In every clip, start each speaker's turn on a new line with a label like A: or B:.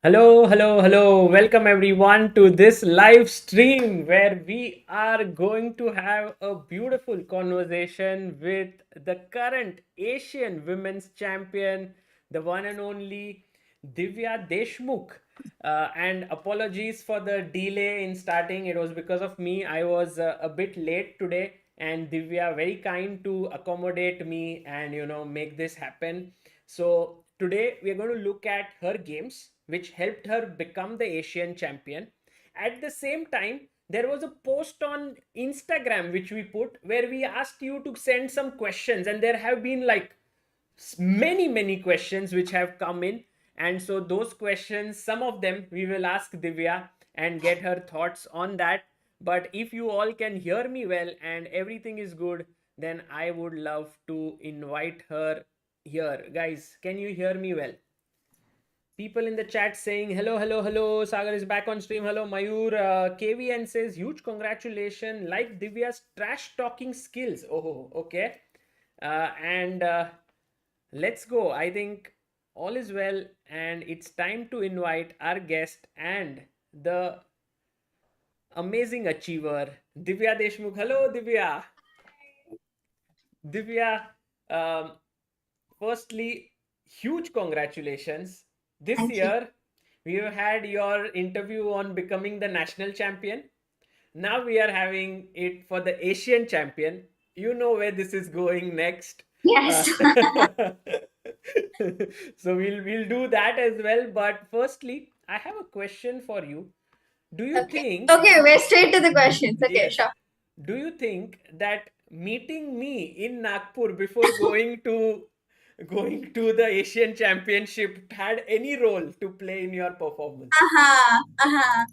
A: Hello, hello, hello. Welcome everyone to this live stream where we are going to have a beautiful conversation with the current Asian women's champion, the one and only Divya Deshmukh. And apologies for the delay in starting. It was because of me. I was a bit late today, and Divya very kind to accommodate me and make this happen. So today we are going to look at her games, which helped her become the Asian champion. At the same time, there was a post on Instagram which we put where we asked you to send some questions, and there have been like many questions which have come in. And so those questions, some of them we will ask Divya and get her thoughts on that. But if you all can hear me well and everything is good, then I would love to invite her here. Guys, can you hear me well? People in the chat saying hello, hello, hello. Sagar is back on stream. Hello, Mayur. KVN says huge congratulations. Like Divya's trash talking skills. Oh, okay. And let's go. I think all is well, and it's time to invite our guest and the amazing achiever, Divya Deshmukh. Hello, Divya. Divya, um, firstly, huge congratulations. This
B: Thank you.
A: year, we have had your interview on becoming the national champion. Now we are having it for the Asian champion. You know where this is going next. Uh,
B: Yes.
A: so we'll do that as well. But firstly, I have a question for you. Do you
B: Okay.
A: think
B: Okay, we're straight to the questions. Okay,
A: yes?
B: sure.
A: Do you think that meeting me in Nagpur before going to the Asian Championship had any role to play in your performance?
B: Uh-huh. Uh-huh.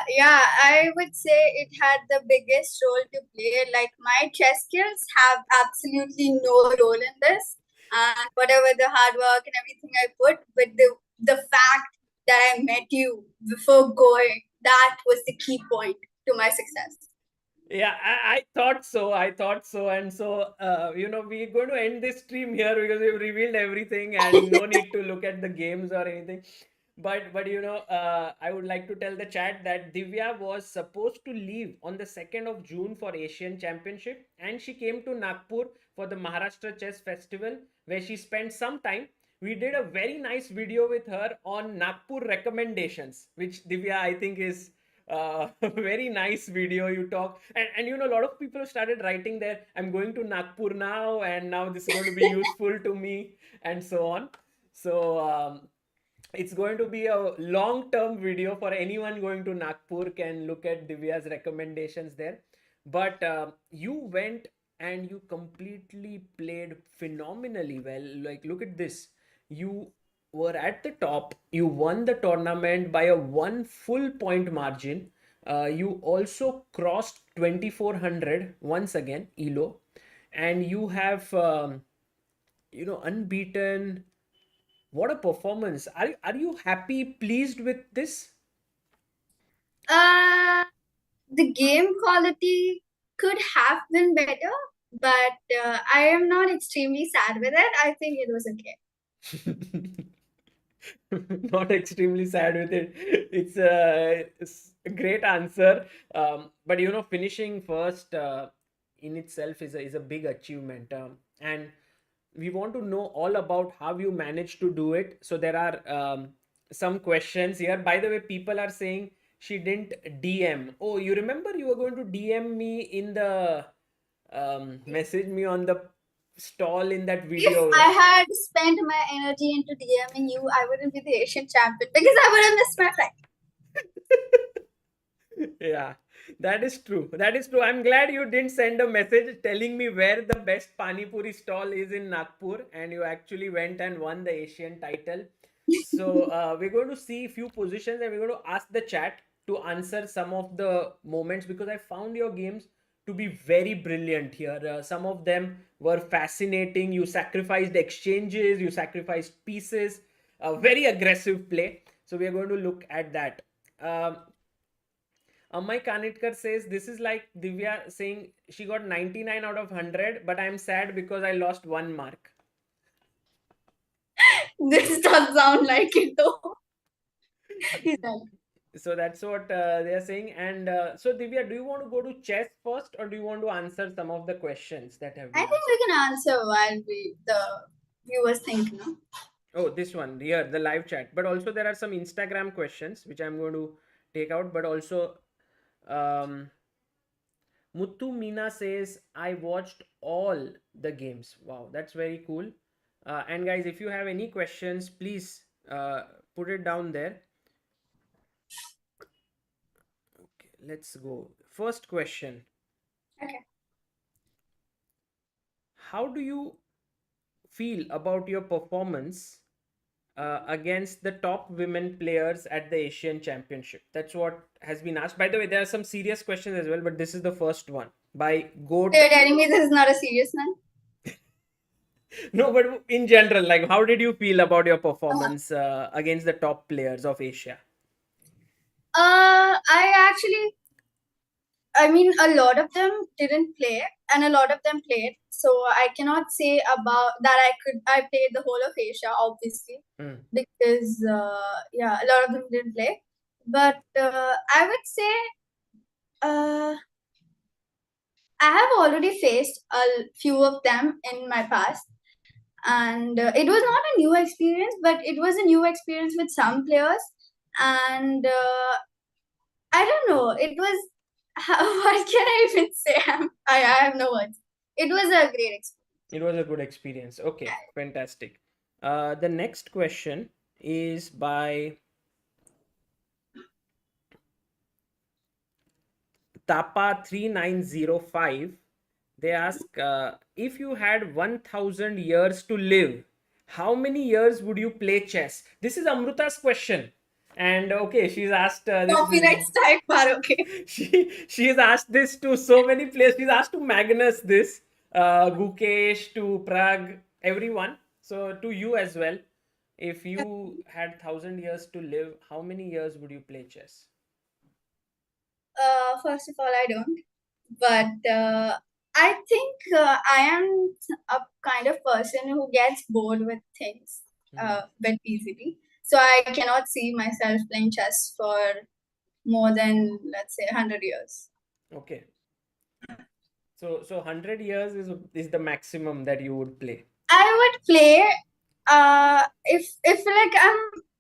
B: Yeah, I would say it had the biggest role to play. Like my chess skills have absolutely no role in this. And whatever the hard work and everything I put, but the fact that I met you before going, that was the key point to my success.
A: Yeah, I thought so. I thought so. And so, we're going to end this stream here because we've revealed everything and no need to look at the games or anything. But I would like to tell the chat that Divya was supposed to leave on the 2nd of June for Asian Championship, and she came to Nagpur for the Maharashtra Chess Festival where she spent some time. We did a very nice video with her on Nagpur recommendations, which Divya I think is very nice video. You talk, and a lot of people started writing there, I'm going to Nagpur now, and now this is going to be useful to me, and so on. So it's going to be a long term video for anyone going to Nagpur can look at Divya's recommendations there. But you went and you completely played phenomenally well. Like, look at this. You were at the top. You won the tournament by a one full point margin. You also crossed 2400 once again, ELO, and you have unbeaten. What a performance! Are you happy, pleased with this?
B: Uh, the game quality could have been better, but I am not extremely sad with it. I think it was okay.
A: Not extremely sad with it. It's a great answer. But finishing first in itself is a big achievement. And we want to know all about how you managed to do it. So there are some questions here. By the way, people are saying she didn't DM. Oh, you remember you were going to DM me in the message me on the stall in that
B: If
A: video.
B: I had spent my energy into DMing you, I wouldn't be the Asian champion because I would have missed my flight.
A: Yeah, that is true. That is true. I'm glad you didn't send a message telling me where the best Pani Puri stall is in Nagpur, and you actually went and won the Asian title. So we're going to see a few positions, and we're going to ask the chat to answer some of the moments because I found your games to be very brilliant here. Some of them were fascinating. You sacrificed exchanges, you sacrificed pieces, very aggressive play. So we are going to look at that. Um, Amay Kanitkar says this is like Divya saying she got 99 out of 100, but I'm sad because I lost 1 mark.
B: This does sound like it though. Exactly.
A: So that's what they are saying. And so Divya, do you want to go to chess first, or do you want to answer some of the questions that have
B: I
A: been
B: think
A: asked?
B: we can answer while the viewers think, no?
A: Oh, this one here, the live chat. But also there are some Instagram questions which I'm going to take out. But also, um, Muthu Meena says, I watched all the games. Wow, that's very cool. And guys, if you have any questions, please put it down there. Okay, let's go. First question.
B: Okay.
A: How do you feel about your performance against the top women players at the Asian Championship? That's what has been asked. By the way, there are some serious questions as well, but this is the first one by
B: So
A: Goat.
B: you're telling me this is not a serious one?
A: No, but in general, like, how did you feel about your
B: Uh,
A: performance against the top players of Asia?
B: I actually, I mean, a lot of them didn't play, and a lot of them played. So I cannot say about that. I played the whole of Asia, obviously,
A: Mm.
B: because yeah, a lot of them didn't play. But I would say uh, I have already faced a few of them in my past, and it was not a new experience, but it was a new experience with some players, and I don't know. It was what can I even say? I have no words. It was a great experience.
A: It was a good experience. Okay, fantastic. The next question is by Tapa3905. They ask, if you had 1000 years to live, how many years would you play chess? This is Amruta's question. And okay, she's asked this.
B: Copyright strike, but okay.
A: She's asked this to so many players. She's asked to Magnus this, Gukesh, to Prague, everyone. So to you as well. If you had 1000 years to live, how many years would you play chess?
B: First of all, I don't. But I think I am a kind of person who gets bored with things
A: Hmm.
B: very easily. So I cannot see myself playing chess for more than, let's say, 100 years.
A: Okay. So 100 years is the maximum that you would play.
B: I would play if like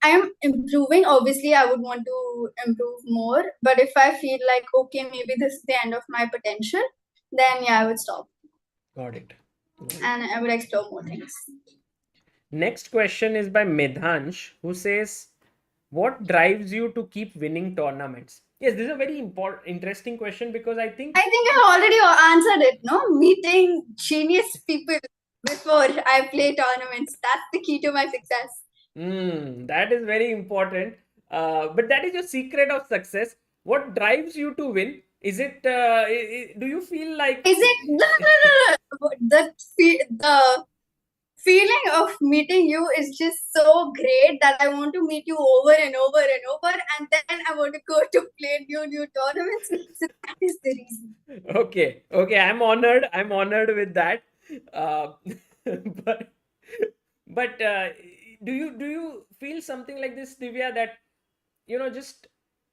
B: I'm improving. Obviously, I would want to improve more. But if I feel like okay, maybe this is the end of my potential, then yeah, I would stop
A: Got it. Got it.
B: and I would explore more things.
A: Next question is by Medhansh, who says, what drives you to keep winning tournaments? Yes, this is a very important, interesting question because I think
B: I think I already answered it. No, meeting genius people before I play tournaments. That's the key to my success.
A: that is very important. But that is your secret of success. What drives you to win? Is it, do you feel like,
B: Is it no, no, no, no, no. The feeling of meeting you is just so great that I want to meet you over and over and over, and then I want to go to play new tournaments. So that is the reason.
A: okay, okay, I'm honored with that. Uh, but but do you feel something like this, Divya, that just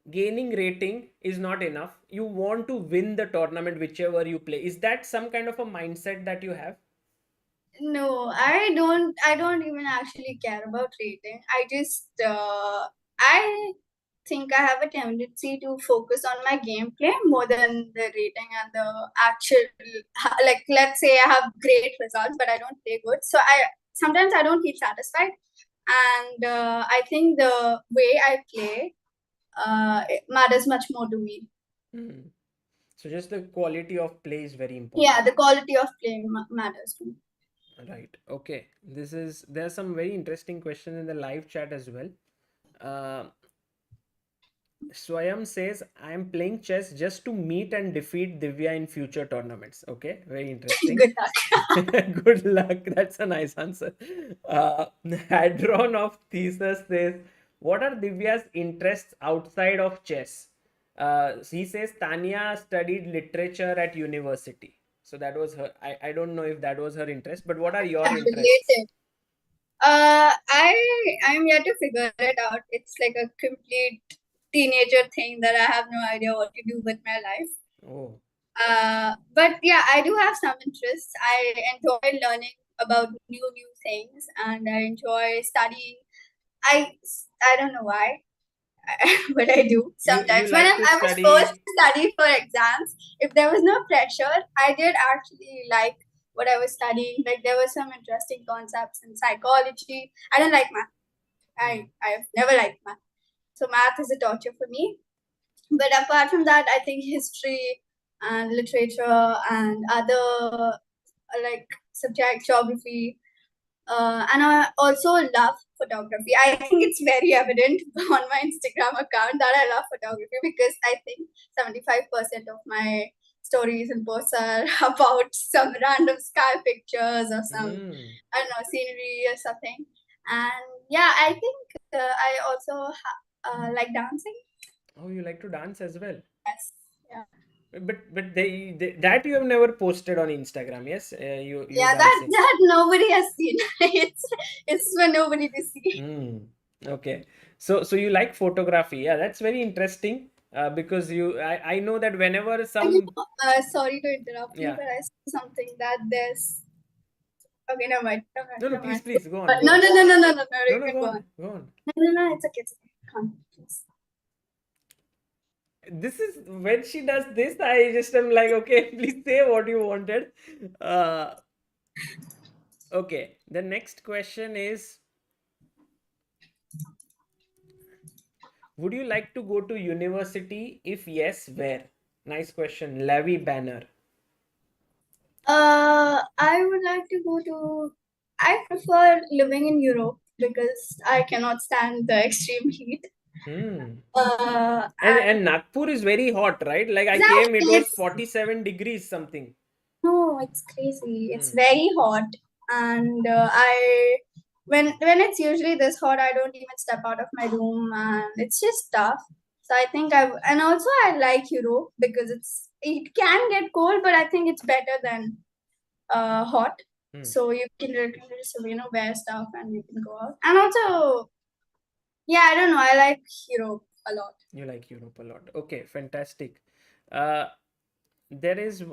A: gaining rating is not enough? You want to win the tournament whichever you play. Is that some kind of a mindset that you have?
B: No, I don't. I don't even actually care about rating. I just I think I have a tendency to focus on my gameplay more than the rating and the actual, like, let's say I have great results but I don't play good, so I sometimes I don't feel satisfied, and I think the way I play it matters much more to me.
A: Hmm. So just the quality of play is very
B: Yeah,
A: important.
B: the quality of playing matters to me.
A: Right. Okay. There are some very interesting questions in the live chat as well. Uh, Swayam says, I am playing chess just to meet and defeat Divya in future tournaments. Okay, very interesting.
B: Good luck.
A: Good luck. That's a nice answer. Hadron of Thesis says, what are Divya's interests outside of chess? He says Tanya studied literature at university. So that was her. I don't know if that was her interest, but what are your interests?
B: Related. I'm yet to figure it out. It's like a complete teenager thing that I have no idea what to do with my life.
A: Oh.
B: But yeah, I do have some interests. I enjoy learning about new things, and I enjoy studying. I I don't know why, but I do
A: You
B: sometimes. When
A: like to
B: I was forced
A: study.
B: to study for exams, if there was no pressure, I did actually like what I was studying. Like there were some interesting concepts in psychology. I don't like math. I've never liked math. So math is a torture for me. But apart from that, I think history and literature and other like subject geography, and I also love photography. I think it's very evident on my Instagram account that I love photography because I think 75% of my stories and posts are about some random sky pictures or some,
A: Hmm.
B: I don't know, scenery or something. And yeah, I think I also like dancing.
A: Oh, you like to dance as well.
B: Yes. Yeah.
A: But they that you have never posted on Instagram, yes? You
B: Yeah, that
A: dancing.
B: that nobody has seen. it's it's for nobody to see.
A: Hmm. Okay. So you like photography. Yeah, that's very interesting. Because I know that whenever some.
B: Sorry to interrupt you,
A: Yeah.
B: but I saw something that there's. Okay, never mind. Never mind.
A: No, no,
B: Never
A: please,
B: mind.
A: please go on, go
B: No,
A: on.
B: no, no, no, no, no, no.
A: No,
B: You
A: no,
B: can
A: go
B: go
A: on,
B: on.
A: go on.
B: No, no, no. It's okay. It's okay. Come, please.
A: This is when she does this, I just am like, okay, please say what you wanted. Uh, okay. The next question is, would you like to go to university? If yes, where? Nice question. Levi Banner.
B: I would like to go to. I prefer living in Europe because I cannot stand the extreme heat.
A: Hmm.
B: And
A: And Nagpur is very hot, right? Like I came, it
B: exactly,
A: was
B: it's
A: 47 degrees something.
B: no, it's crazy. It's
A: Hmm.
B: very hot, and I when it's usually this hot, I don't even step out of my room, and it's just tough. So I think and also I like Europe because it can get cold, but I think it's better than hot.
A: Hmm.
B: So you can just wear stuff and you can go out. And also, yeah, I don't know. I like Europe a lot.
A: You like Europe a lot. Okay, fantastic. Uh, there is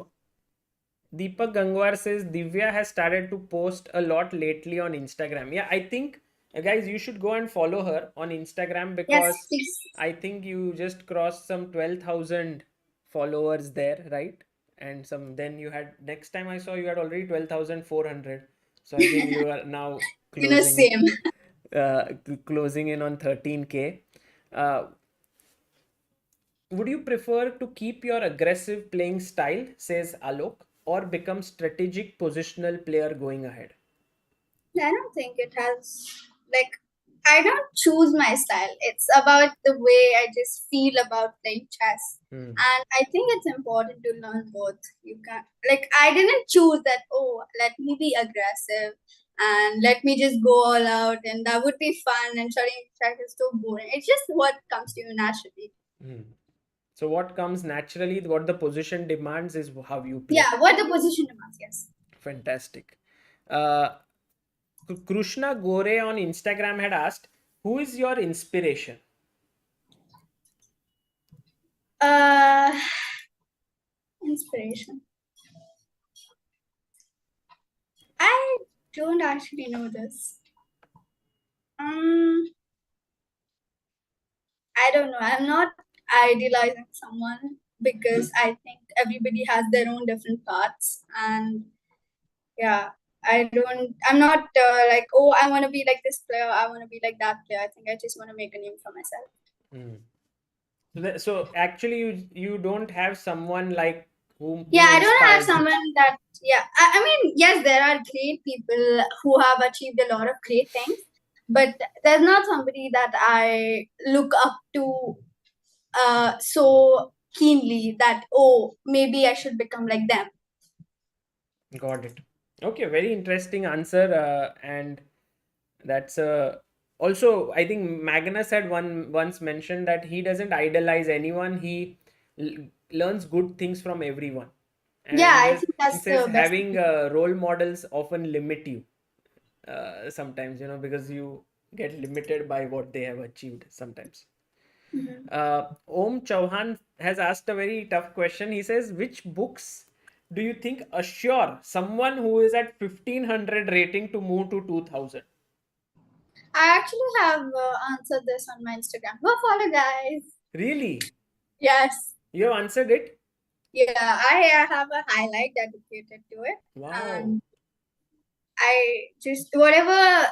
A: Deepak Gangwar says Divya has started to post a lot lately on Instagram. Yeah, I think guys, you should go and follow her on Instagram
B: Yes,
A: because
B: please.
A: I think you just crossed some 12,000 followers there, right? And some then you had next time I saw you had already 12,400. So I think you are now closing
B: Same.
A: closing in on 13K. Uh, would you prefer to keep your aggressive playing style, says Alok, or become strategic positional player going ahead?
B: I don't think it has like I don't choose my style. It's about the way I just feel about playing chess.
A: Hmm.
B: And I think it's important to learn both. You can like I didn't choose that, oh, let me be aggressive and let me just go all out and that would be fun and studying chess is so boring. It's just what comes to you naturally.
A: Hmm. So what comes naturally, what the position demands is how you play.
B: Yeah, what the position demands, yes.
A: Fantastic. Uh, Krishna Gore on Instagram had asked, "Who is your inspiration?"
B: Uh Inspiration. I don't actually know this. Um I don't know. I'm not idealizing someone because I think everybody has their own different paths. And yeah, I'm not like, oh, I want to be like this player, I want to be like that player. I think I just want to make a name for myself.
A: Hmm. So actually, you don't have someone like
B: Yeah,
A: who
B: I don't have
A: inspires you.
B: someone that, yeah, I mean, yes, there are great people who have achieved a lot of great things, but there's not somebody that I look up to so keenly that, oh, maybe I should become like them.
A: Got it. Okay, very interesting answer. And that's also I think Magnus had once mentioned that he doesn't idolize anyone. He learns good things from everyone,
B: Yeah,
A: and
B: I think
A: he
B: that's
A: says
B: the best
A: having
B: thing.
A: role models often limit you. sometimes, because you get limited by what they have achieved sometimes.
B: Mhm.
A: Om Chauhan has asked a very tough question. He says, which books do you think assure someone who is at 1500 rating to move to 2000?
B: I actually have answered this on my Instagram. Go follow, guys.
A: Really?
B: Yes.
A: You have answered it?
B: Yeah, I have a highlight dedicated to it,
A: Wow.
B: and I just whatever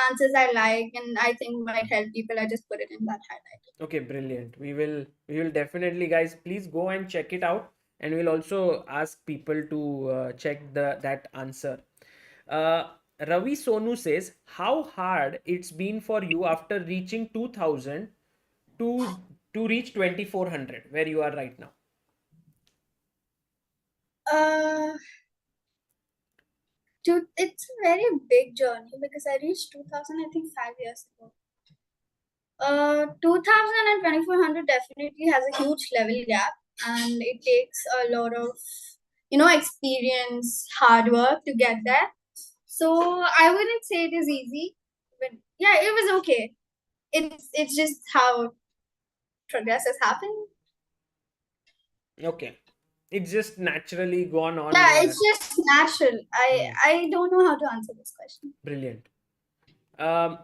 B: answers I like and I think might help people, I just put it in that highlight.
A: Okay, brilliant. We will definitely, guys, please go and check it out, and we'll also ask people to check that answer. Uh, Ravi Sonu says, how hard it's been for you after reaching 2000 to reach 2400 where you are right now.
B: Uh, it's a very big journey because I reached 2000, I think, 5 years ago. 2000 and 2400 definitely has a huge level gap, and it takes a lot of experience, hard work to get there. So I wouldn't say it is easy, but yeah, it was okay. It's just how progress has happened.
A: Okay, it's just naturally gone on.
B: Yeah, it's just natural. I don't know how to answer this question.
A: Brilliant. Um,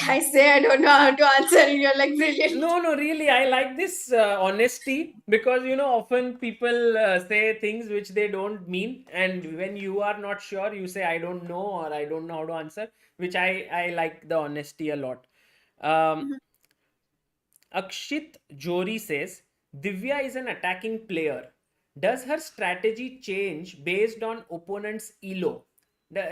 B: I say I don't know how to answer, and you're like brilliant.
A: no, really, I like this honesty, because often people say things which they don't mean, and when you are not sure, you say I don't know, or I don't know how to answer, which I like the honesty a lot. Um,
B: Mhm.
A: Akshit Jori says, Divya is an attacking player. Does her strategy change based on opponent's elo?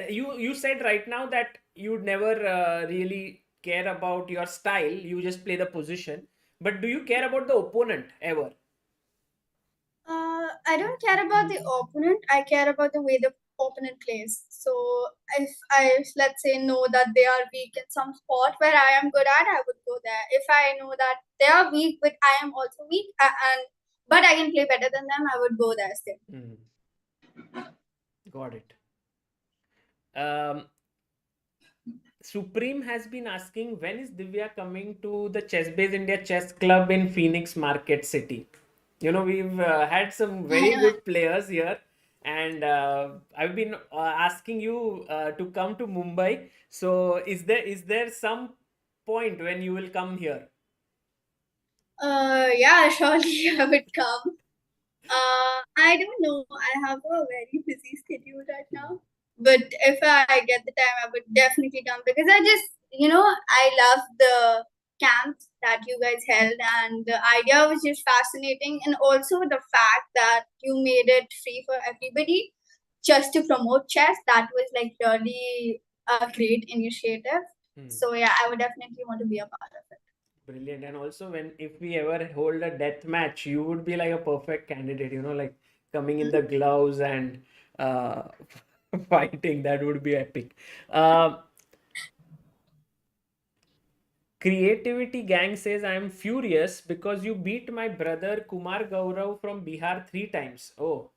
A: You said right now that you'd never really care about your style. You just play the position. But do you care about the opponent ever?
B: I don't care about the opponent. I care about the way the opponent plays. So if I, let's say, know that they are weak in some spot where I am good at, I would go there. If I know that they are weak, but I am also weak, and but I can play better than them, I would go there still.
A: Mhm. Got it. Um, Supreme has been asking, when is Divya coming to the ChessBase India Chess Club in Phoenix Market City? We've had some
B: I
A: very
B: know.
A: good players here, and I've been asking you to come to Mumbai. So, is there some point when you will come here?
B: Yeah, surely I would come. I don't know. I have a very busy schedule right now. But if I get the time, I would definitely come because I love the camps that you guys held, and the idea was just fascinating. And also the fact that you made it free for everybody just to promote chess, that was like really a great initiative.
A: Hmm.
B: So, yeah, I would definitely want to be a part of it.
A: Brilliant. And also, if we ever hold a death match, you would be like a perfect candidate, like coming in the gloves and uh, fighting. That would be epic. Um Creativity Gang says, I am furious because you beat my brother Kumar Gaurav from Bihar 3 times. Oh,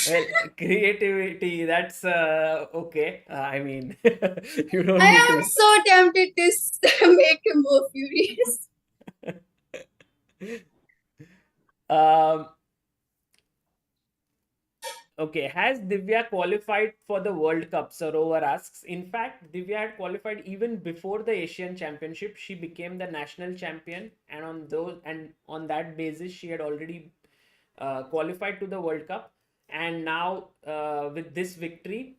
A: well, creativity, that's okay. I mean, you
B: I
A: don't need
B: am
A: to.
B: so tempted to make him more furious.
A: Um, Okay, has Divya qualified for the World Cup? Sarovar asks. In fact, Divya had qualified even before the Asian Championship. She became the national champion, and on that basis, she had already qualified to the World Cup. And now, with this victory,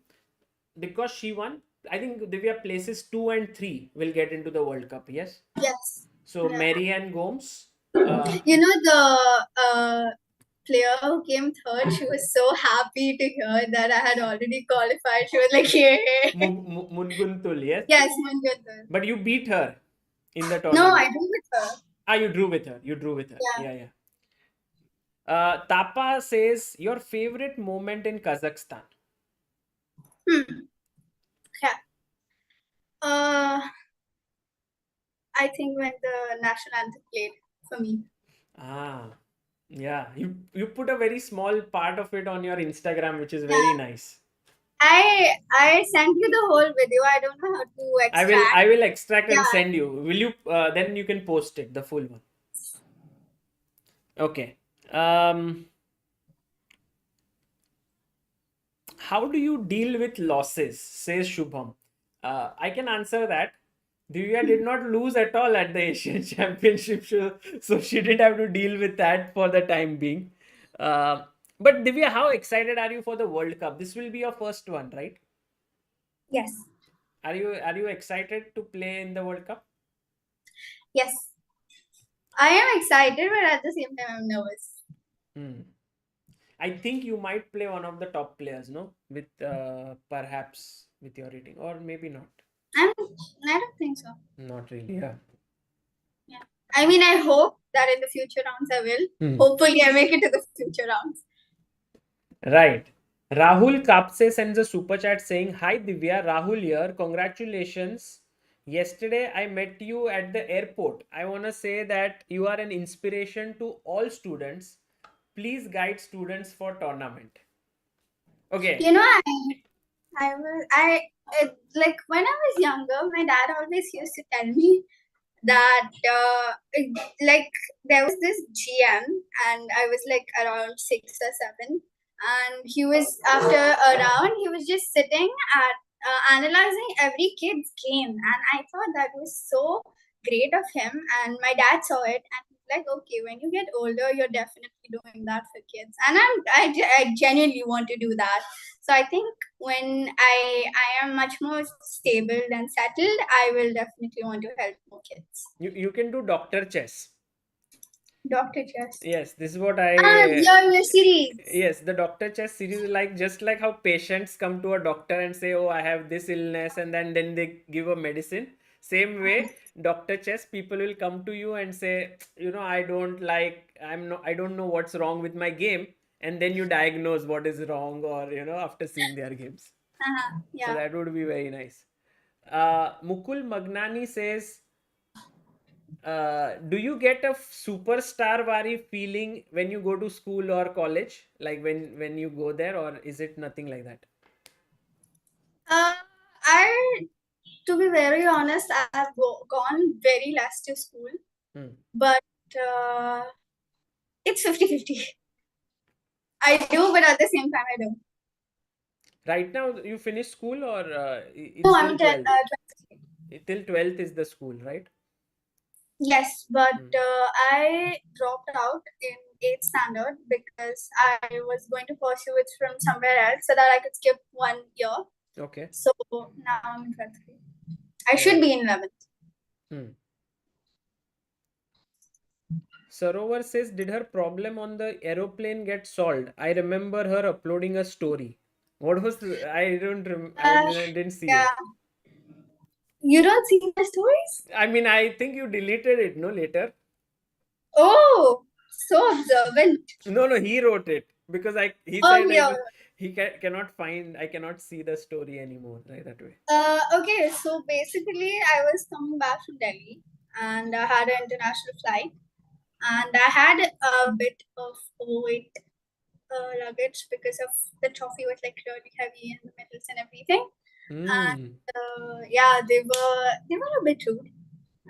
A: because she won, I think Divya places 2 and 3 will get into the World Cup. Yes.
B: Yes.
A: So
B: Yeah.
A: Marianne Gomes.
B: The player who came third, she was so happy to hear that I had already qualified. She was like, yay.
A: Munguntul, yes.
B: Yes, Manjot.
A: But you beat her in the
B: No,
A: tournament.
B: I do with her.
A: Ah, you drew with her. You drew with her.
B: Yeah.
A: Yeah, yeah. Tapa says, your favorite moment in Kazakhstan.
B: Hmm. Yeah. Uh, I think when the national anthem played for me.
A: Ah, yeah. You put a very small part of it on your Instagram, which is very
B: Yeah.
A: nice.
B: I sent you the whole video. I don't know how to extract.
A: I will extract and
B: Yeah.
A: send you. Will you then you can post it, the full one. Okay. Um how do you deal with losses? Says Shubham. I can answer that. Divya did not lose at all at the Asian Championship, so she didn't have to deal with that for the time being. Uh, but Divya, how excited are you for the World Cup? This will be your first one, right?
B: Yes.
A: Are you excited to play in the World Cup?
B: Yes. I am excited, but at the same time, I'm nervous.
A: Hmm. I think you might play one of the top players, no? With perhaps with your rating, or maybe not.
B: I'm. I don't think so.
A: Not really. Yeah.
B: Yeah. I mean, I hope that in the future rounds I will. Hopefully, I make it to the future rounds.
A: Right. Rahul Kapse sends a super chat saying, "Hi Divya, Rahul here. Congratulations. Yesterday I met you at the airport. I want to say that you are an inspiration to all students. Please guide students for tournament." Okay.
B: You know, I was like when I was younger, my dad always used to tell me that like there was this GM and I was like around 6 or 7, and he was after a round he was just sitting at analyzing every kid's game, and I thought that was so great of him, and my dad saw it and he's like, okay, when you get older you're definitely doing that for kids, and I genuinely want to do that. So I think when I am much more stable and settled, I will definitely want to help more kids.
A: You can do Doctor Chess.
B: Dr. Chess.
A: Yes, this is what
B: Your series.
A: yes, the Doctor Chess series is like just like how patients come to a doctor and say, "Oh, I have this illness," and then they give a medicine. Same way, Doctor Chess people will come to you and say, I don't know what's wrong with my game," and then you diagnose what is wrong, or after seeing their games. So
B: Yeah.
A: that would be very nice. Mukul Magnani says, do you get a superstar Vari feeling when you go to school or college, like when you go there, or is it nothing like that?
B: Uh, I, to be very honest, I've gone very less to school, but uh, it's 50-50. I do, but at the same time, I don't.
A: Right now, you finish school, or
B: No,
A: it's
B: I'm
A: till 12th?
B: 12th.
A: Till 12th is the school, right?
B: Yes, but I dropped out in 8th standard because I was going to pursue it from somewhere else so that I could skip 1 year.
A: Okay.
B: So now I'm in 12th grade. I should be in 11th.
A: Sarovar says, did her problem on the aeroplane get solved? I remember her uploading a story. What was I don't I didn't see
B: Yeah.
A: it.
B: You don't see my stories?
A: I mean, I think you deleted it, no, later.
B: Oh, so observant.
A: No, he wrote it because he
B: Oh,
A: said
B: yeah.
A: he cannot find, I cannot see the story anymore, right, that way.
B: Okay, so basically, I was coming back from Delhi and I had an international flight, and I had a bit of overweight luggage because of the trophy was like really heavy and the medals and everything. And yeah, they were a bit rude,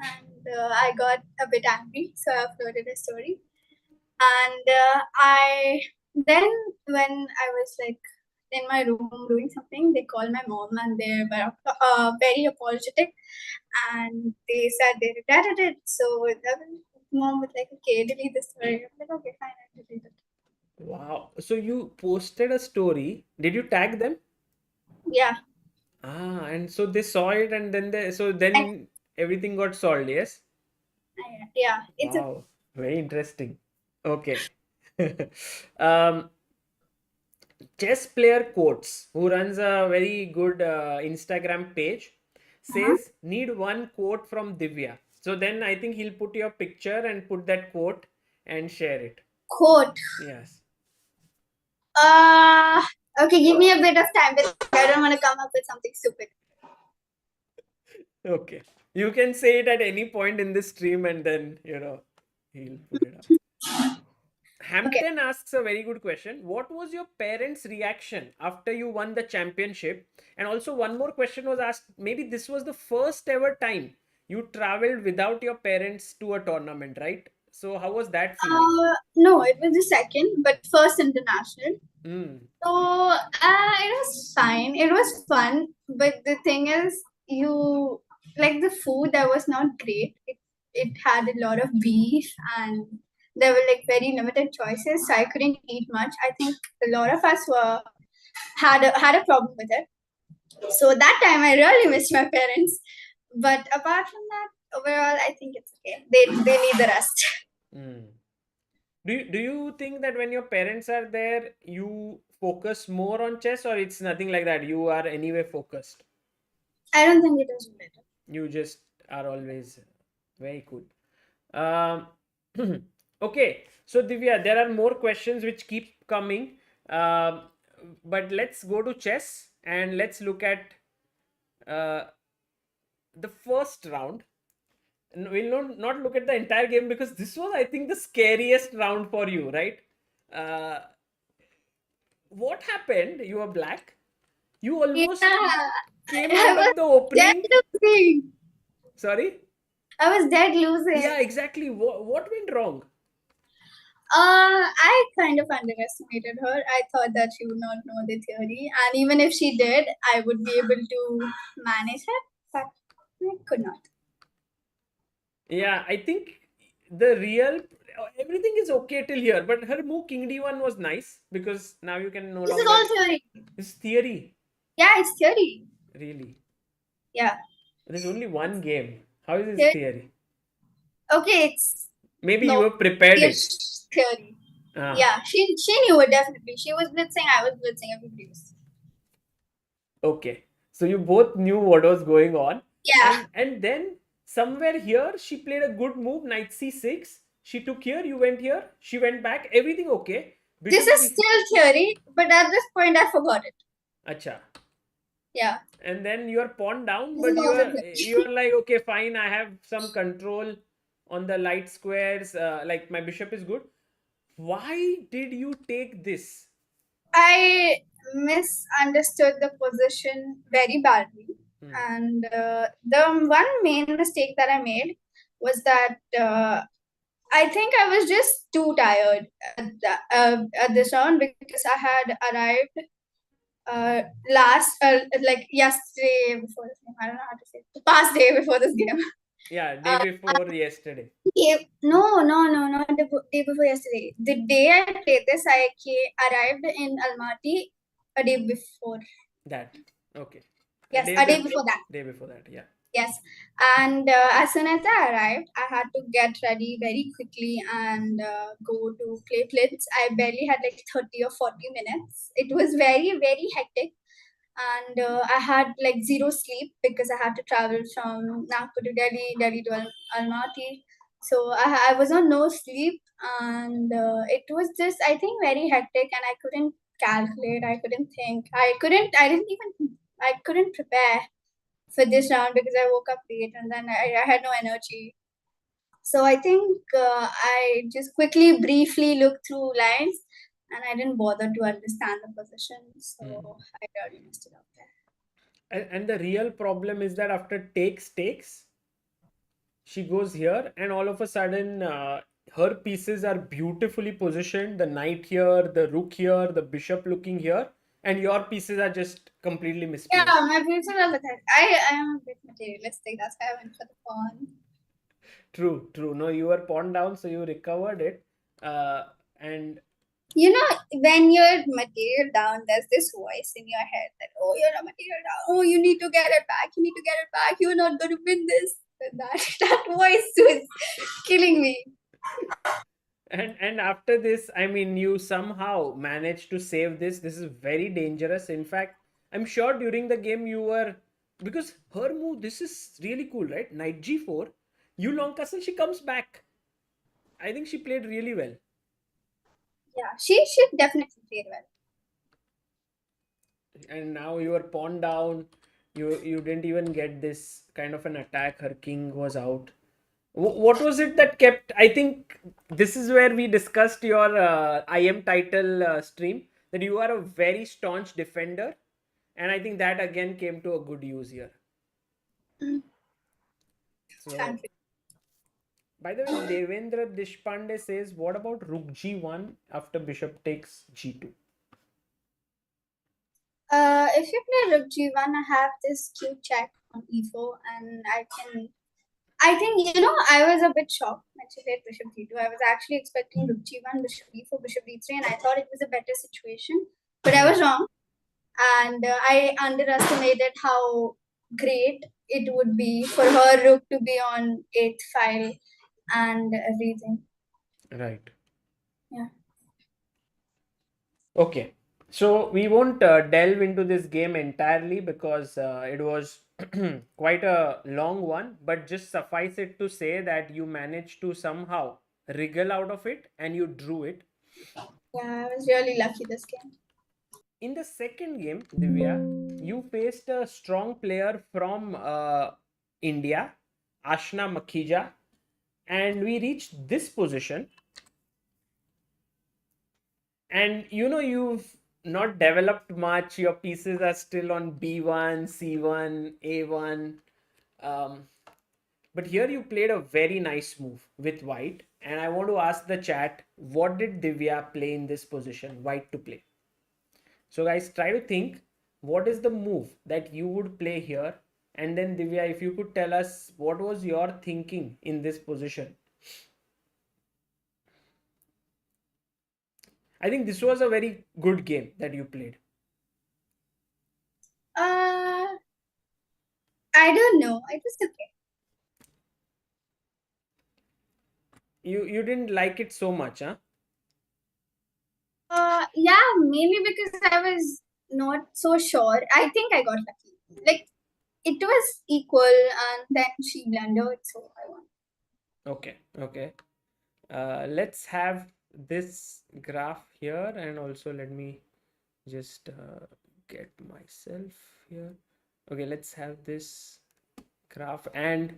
B: and I got a bit angry, so I uploaded a story. And I then when I was like in my room doing something, they called my mom and they were very apologetic, and they said they regretted it. So that mom was like, "Okay, delete the story." I'm like, "Okay, fine, I delete it."
A: Wow. So you posted a story. Did you tag them?
B: Yeah.
A: And so they saw it, and
B: And
A: then everything got solved, yes?
B: yeah, it's a
A: Wow. Very interesting. Okay. um, chess player quotes who runs a very good Instagram page says need one quote from Divya. So then I think he'll put your picture and put that quote and share it.
B: quote.
A: Yes.
B: Uh, okay, give me a bit of time because I don't want to come up with something stupid.
A: Okay. You can say it at any point in this stream, and then he'll put it up.
B: Okay.
A: Hampton asks a very good question. What was your parents' reaction after you won the championship? And also, one more question was asked. Maybe this was the first ever time you traveled without your parents to a tournament, right? So, how was that feeling?
B: No, it was the second, but first international.
A: Mm.
B: So it was fine. It was fun, but the thing is, you like the food that was not great. It had a lot of beef, and there were like very limited choices, so I couldn't eat much. I think a lot of us were had a problem with it. So that time I really missed my parents. But apart from that, overall I think it's okay. They need the rest.
A: Mm. Do you think that when your parents are there, you focus more on chess, or it's nothing like that? You are anyway focused.
B: I don't think it was better.
A: You just are always very cool. Um, okay, so Divya, there are more questions which keep coming. Um, but let's go to chess and let's look at uh, the first round. We'll not look at the entire game because this was, I think, the scariest round for you, right? Uh, what happened? You were black. You
B: Yeah,
A: almost came
B: I
A: out
B: was
A: of the
B: dead
A: opening.
B: losing.
A: Sorry?
B: I was dead losing.
A: Yeah, exactly. What went wrong?
B: I kind of underestimated her. I thought that she would not know the theory, and even if she did, I would be able to manage it, but I could not.
A: Yeah, I think the real everything is okay till here, but her move King D1 was nice because now you can no
B: This is
A: longer.
B: all theory.
A: It's theory,
B: Yeah, it's theory.
A: really.
B: Yeah,
A: There's only one game. How is this
B: theory.
A: theory?
B: Okay, it's
A: Maybe you
B: no
A: have prepared it.
B: theory.
A: Ah,
B: Yeah, she knew it definitely. She was blitzing. I was blitzing. Everybody was.
A: okay. So you both knew what was going on,
B: Yeah,
A: and then somewhere here she played a good move, knight c6. She took here, you went here, she went back. Everything okay.
B: this
A: Bishop
B: is
A: b.
B: still theory, but at this point I forgot it.
A: Acha.
B: Yeah,
A: And then you are pawn down,
B: this is
A: but you
B: also
A: are
B: theory.
A: like, okay, fine, I have some control on the light squares, like my bishop is good. Why did you take this?
B: I misunderstood the position very badly.
A: Hmm.
B: And the one main mistake that I made was that I think I was just too tired at this round because I had arrived last, like yesterday before this game. I don't know how to say it. The past day before this game.
A: Yeah, day
B: Uh,
A: before yesterday.
B: no, not the day before yesterday. The day I played this, arrived in Almaty a day before.
A: That. Okay. A
B: Yes,
A: day
B: a day
A: before.
B: before that.
A: Day before that. Yeah.
B: Yes. And as soon as I arrived, I had to get ready very quickly and go to play blitz. I barely had like 30 or 40 minutes. It was very, very hectic. And I had like zero sleep because I had to travel from Nagpur to Delhi, Delhi to Almaty. So I was on no sleep, and it was just, I think, very hectic, and I couldn't calculate. I couldn't think. I couldn't prepare for this round because I woke up late and then I had no energy. So I think I just quickly, briefly looked through lines and I didn't bother to understand the position. So
A: Hmm.
B: I really messed it up there.
A: And the real problem is that after takes, she goes here, and all of a sudden, her pieces are beautifully positioned. The knight here, the rook here, the bishop looking here, and your pieces are just completely
B: Yeah,
A: misplaced.
B: my future are with it. I am a bit materialistic. That's why I went for the pawn.
A: True, true. No, you were pawned down, so you recovered it. And
B: You know, when you're material down, there's this voice in your head that, oh, you're a material down. Oh, you need to get it back. You need to get it back. You're not going to win this. That, that voice is killing me.
A: and after this, I mean, you somehow managed to save this. This is very dangerous. In fact, I'm sure during the game you were, because her move. This is really cool, right? Knight g4. You long castle. She comes back. I think she played really well.
B: Yeah, she should definitely play well.
A: And now you are pawned down. You didn't even get this kind of an attack. Her king was out. What was it that kept? I think this is where we discussed your IM title stream, that you are a very staunch defender, and I think that again came to a good use here.
B: Mm,
A: So,
B: thank you.
A: by the way, Devendra Deshpande says, "What about Rook G1 after Bishop takes G2?"
B: If you play Rook G1, I have this cute check on E4, and I think, I was a bit shocked when she played Bishop G2. I was actually expecting Rook G1, Bishop E4, Bishop E3, and I thought it was a better situation. But I was wrong, and I underestimated how great it would be for her Rook to be on 8th file and everything.
A: Right.
B: Yeah.
A: Okay. So we won't delve into this game entirely because it was quite a long one, but just suffice it to say that you managed to somehow wriggle out of it and you drew it.
B: Yeah, I was really lucky this game.
A: In the second game, Divya, you faced a strong player from India, Ashna Makhija, and we reached this position. And you've not developed much. Your pieces are still on B1, C1, A1. Um, but here you played a very nice move with white. And I want to ask the chat, what did Divya play in this position, white to play? So guys, try to think what is the move that you would play here. And then Divya, if you could tell us what was your thinking in this position. I think this was a very good game that you played.
B: Uh, I don't know. It was okay.
A: You didn't like it so much, huh?
B: Yeah, mainly because I was not so sure. I think I got lucky. Like, it was equal, and then she blundered, so I won.
A: Okay, okay. Let's have this graph here, and also let me just get myself here. Okay, let's have this graph. And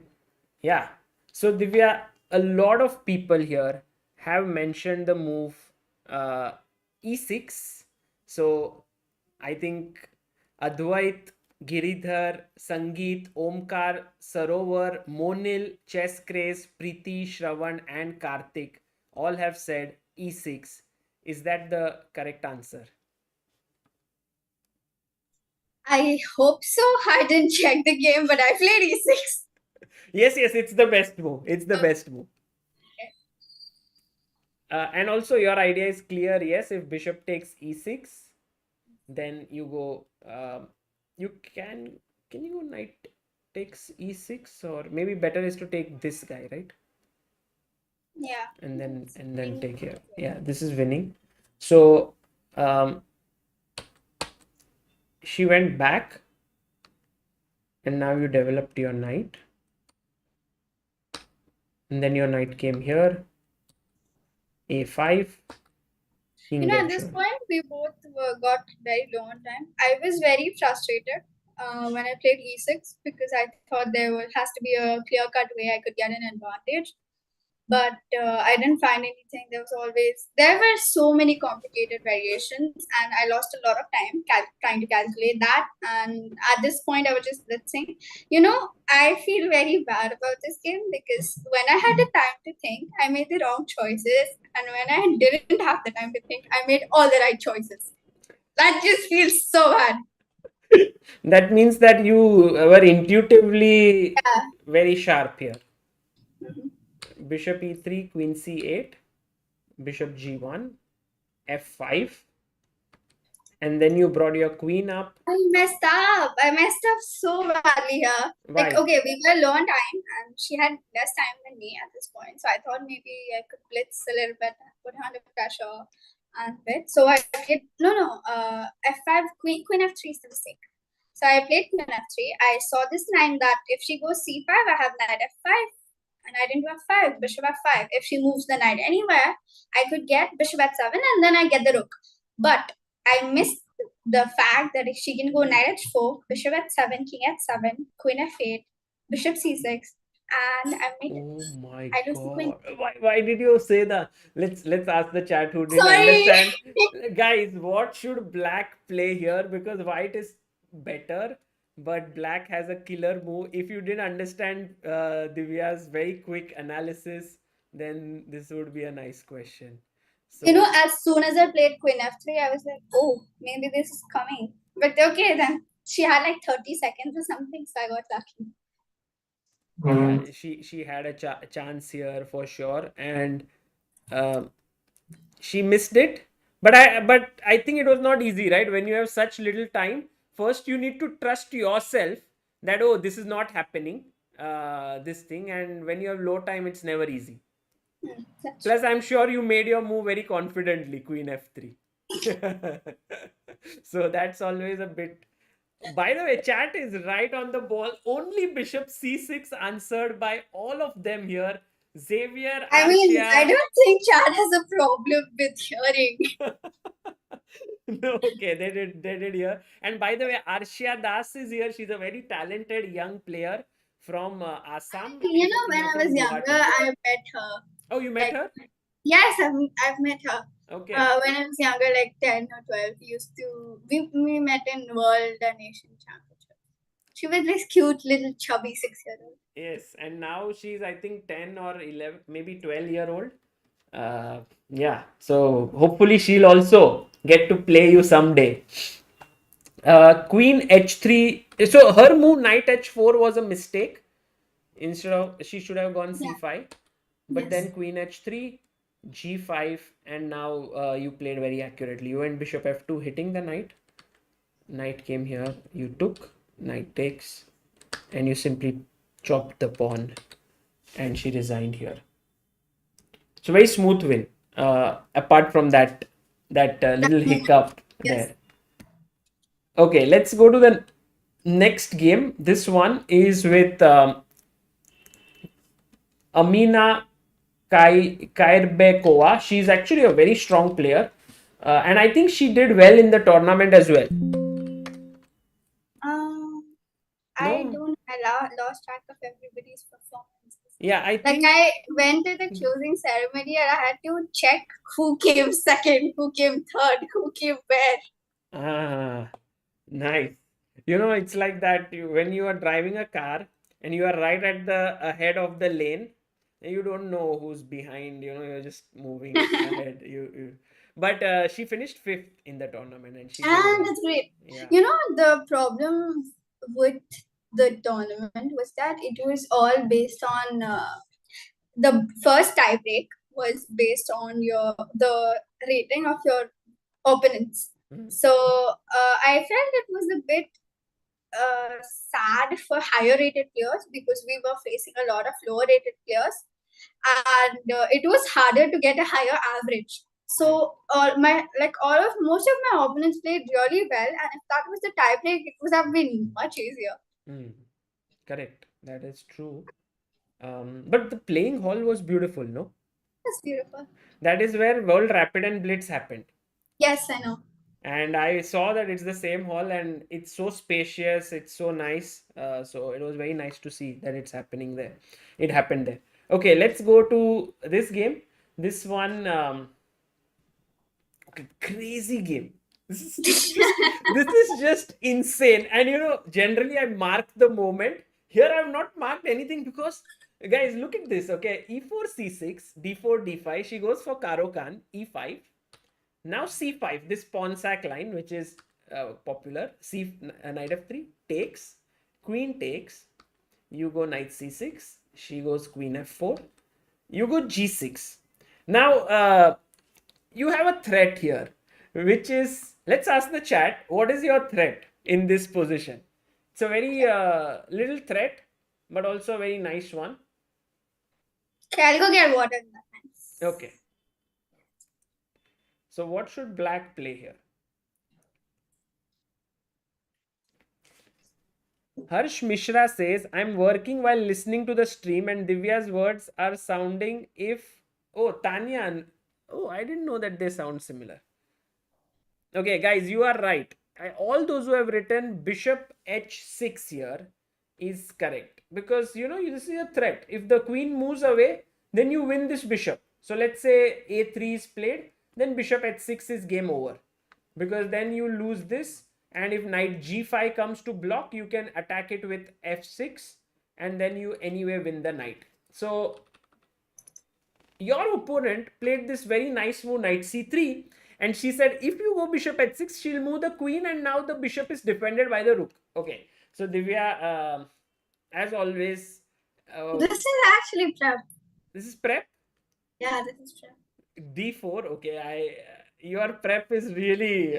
A: yeah, so Divya, a lot of people here have mentioned the move uh, e6. So I think Advait, Giridhar, Sangeet, Omkar, Sarovar, Monil, Chess Craze, Preeti, Shravan, and Karthik all have said e6. Is that the correct answer?
B: I hope so. I didn't check the game, but I played e6.
A: Yes, yes, it's the best move. It's the best move. And also, your idea is clear. Yes, if bishop takes e6, then you go. You can you go knight takes e6, or maybe better is to take this guy, right?
B: Yeah.
A: And then take here. Yeah, this is winning. So um, she went back, and now you developed your knight, and then your knight came here, a5, king
B: At this
A: h1.
B: point, we both got very low on time. I was very frustrated when I played e6 because I thought has to be a clear cut way I could get an advantage. But I didn't find anything. There were so many complicated variations, and I lost a lot of time trying to calculate that. And at this point, I was just blitzing. I feel very bad about this game because when I had the time to think, I made the wrong choices, and when I didn't have the time to think, I made all the right choices. That just feels so bad.
A: That means that you were intuitively
B: Yeah.
A: very sharp here.
B: Mhm.
A: Bishop e3, queen c8, bishop g1, f5, and then you brought your queen up.
B: I messed up. I messed up so badly here. Like,
A: Why?
B: okay, we were low on time, and she had less time than me at this point. So I thought maybe I could blitz a little bit, put her under pressure, and bit. So I played f5, queen f3 is the mistake. So I played queen f3. I saw this line that if she goes c5, I have knight f5, and I didn't do f5, bishop f5. If she moves the knight anywhere, I could get bishop f7, and then I get the rook. But I missed the fact that if she can go knight h4, bishop h7, king h7, queen f8, bishop c6. and I made it.
A: Oh my
B: I lose the queen.
A: God. Why did you say that? Let's ask the chat who didn't
B: Sorry.
A: understand. Guys, what should black play here? Because white is better, but black has a killer move. If you didn't understand Divya's very quick analysis, then this would be a nice question. So
B: As soon as I played Queen F3, I was like, oh, maybe this is coming. But okay, then she had like 30 seconds or something, so I got lucky.
A: she had a chance here for sure, and um she missed it. But I think it was not easy, right? When you have such little time, first you need to trust yourself that, oh, this is not happening, this thing. And when you have low time, it's never easy. Plus, I'm sure you made your move very confidently, Queen F3. So that's always a bit. By the way, chat is right on the ball. Only Bishop C6 answered by all of them here. Xavier,
B: I mean, I
A: Arshia.
B: don't think Chad has a problem with hearing.
A: No, okay, they did here. And by the way, Arshia Das is here. She's a very talented young player from Assam, if
B: When I
A: from
B: was younger,
A: Guwahati.
B: I met her.
A: Oh, you met
B: Like,
A: her?
B: yes, I've met her.
A: Okay.
B: When I was younger, like 10 or 12, we met in World and Asian Championship. She was this cute little chubby 6-year-old.
A: Yes, and now she's, I think, 10 or 11, maybe 12-year old. Yeah, so hopefully she'll also get to play you someday. Queen h3. So her move knight h4 was a mistake. Instead of, she should have gone c5. But then queen h3, g5, and now you played very accurately. You went bishop f2, hitting the knight. Knight came here. You took. Knight takes, and you simply chopped the pawn, and she resigned here. So very smooth win. Apart from that little hiccup there. Okay, let's go to the next game. This one is with Amina Kairbekova. She's actually a very strong player. And I think she did well in the tournament as well.
B: I
A: No?
B: don't. I lost track of everybody's performances.
A: Yeah, I
B: Like
A: think.
B: I went to the closing ceremony and I had to check who came second, who came third, who came where.
A: Ah, nice. It's like that when you are driving a car and you are right at the ahead of the lane, and you don't know who's behind. You're just moving ahead. But she finished fifth in the tournament, and she did well.
B: That's great.
A: Yeah.
B: The problem with the tournament was that it was all based on the first tiebreak was based on the rating of your opponents. So I felt it was a bit sad for higher rated players because we were facing a lot of lower rated players, and it was harder to get a higher average. So all of most of my opponents played really well, and if that was the tiebreak, it would have been much easier.
A: Correct. That is true. But the playing hall was beautiful, no?
B: That's beautiful.
A: That is where World Rapid and Blitz happened.
B: Yes, I know.
A: And I saw that it's the same hall and it's so spacious, it's so nice. So it was very nice to see that it's happening there. It happened there. Okay, let's go to this game. This one, okay, crazy game. This is just insane. And generally I mark the moment. Here I've not marked anything because, guys, look at this. Okay, e4 c6, d4 d5. She goes for Karo Khan, e5. Now c5, this pawn sack line, which is popular. Knight f3 takes, queen takes. You go knight c6. She goes queen f4. You go g6. Now you have a threat here, which is, let's ask the chat, what is your threat in this position? It's a very little threat, but also a very nice one.
B: Okay, I'll go get water.
A: Okay. So what should black play here? Harsh Mishra says, I'm working while listening to the stream and Divya's words are sounding if... Oh, Tanya. Oh, I didn't know that they sound similar. Okay, guys, you are right. All those who have written bishop h6 here, is correct, because this is a threat. If the queen moves away, then you win this bishop. So let's say a3 is played, then bishop h6 is game over, because then you lose this. And if knight g5 comes to block, you can attack it with f6, and then you anyway win the knight. So your opponent played this very nice move, knight c3, and she said if you go bishop h6, she'll move the queen, and now the bishop is defended by the rook. Okay, so Divya, as always,
B: This is actually prep.
A: this is prep.
B: Yeah, this is prep.
A: d4. Okay, your prep is really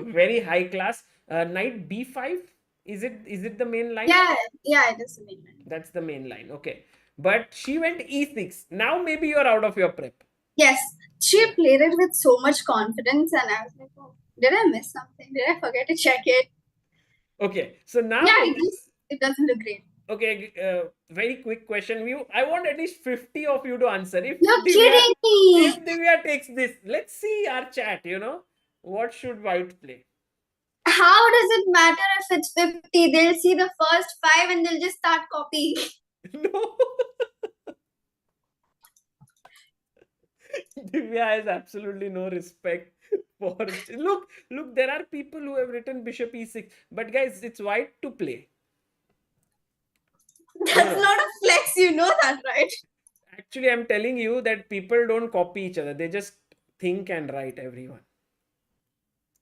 A: very high class. Knight b5. Is it the main line?
B: Yeah, it is the main line.
A: That's the main line. Okay, but she went e6. Now maybe you're out of your prep.
B: Yes, she played it with so much confidence, and I was like, oh, did I miss something? Did I forget to check it?
A: Okay, so now
B: Yeah, it doesn't look great.
A: Okay, very quick question. I want at least 50 of you to answer. If
B: You're kidding me!
A: If Divya takes this, let's see our chat, What should white play?
B: How does it matter if it's 50? They'll see the first 5 and they'll just start copying.
A: No. Divya has absolutely no respect for... Look, there are people who have written bishop e6. But guys, it's white to play.
B: That's not a flex, you know that, right?
A: Actually, I'm telling you that people don't copy each other. They just think and write, everyone.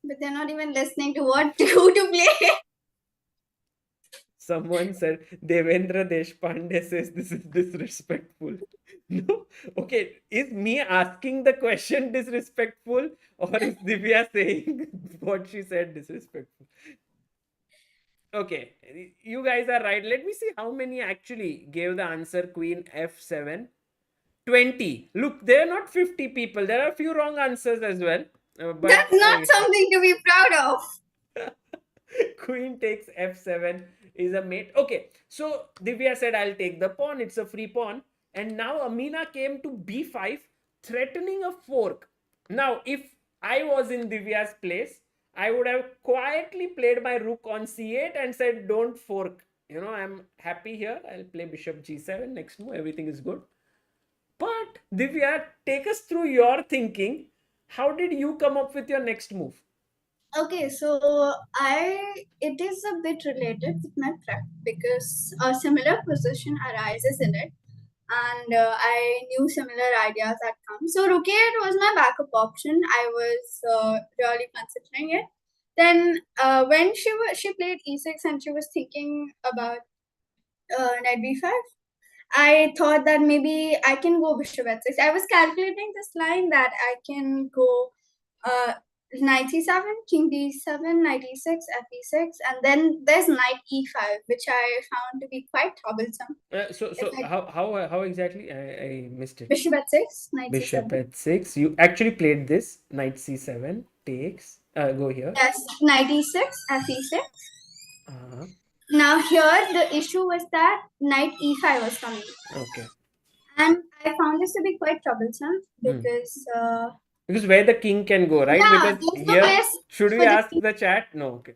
B: But they're not even listening to who to play.
A: Someone said, Devendra Deshpande says this is disrespectful. No? Okay, is me asking the question disrespectful, or is Divya saying what she said disrespectful? Okay, you guys are right. Let me see how many actually gave the answer queen f7. 20. Look, there are not 50 people. There are a few wrong answers as well. But
B: that's not something to be proud of.
A: Queen takes f7 is a mate. Okay, so Divya said, I'll take the pawn. It's a free pawn. And now Amina came to b5, threatening a fork. Now, if I was in Divya's place, I would have quietly played my rook on c8 and said, don't fork. I'm happy here. I'll play bishop g7. Next move, everything is good. But Divya, take us through your thinking. How did you come up with your next move?
B: Okay, so it is a bit related with my prep because a similar position arises in it, and I knew similar ideas that come. So rook e8 was my backup option. I was really considering it. Then when she played e6 and she was thinking about knight b5, I thought that maybe I can go bishop h6. I was calculating this line that I can go knight c7, king d7, knight e6, f e6, and then there's knight e5, which I found to be quite troublesome.
A: So how exactly? I missed it.
B: Bishop h6, knight
A: Bishop
B: c7.
A: h6. You actually played this. Knight c7 takes. Go here.
B: Yes, knight e6, f e6.
A: Uh-huh.
B: Now here the issue was that knight e5 was coming.
A: Okay.
B: And I found this to be quite troublesome because
A: where the king can go, right?
B: Yeah,
A: because here, should we ask the chat? No, okay.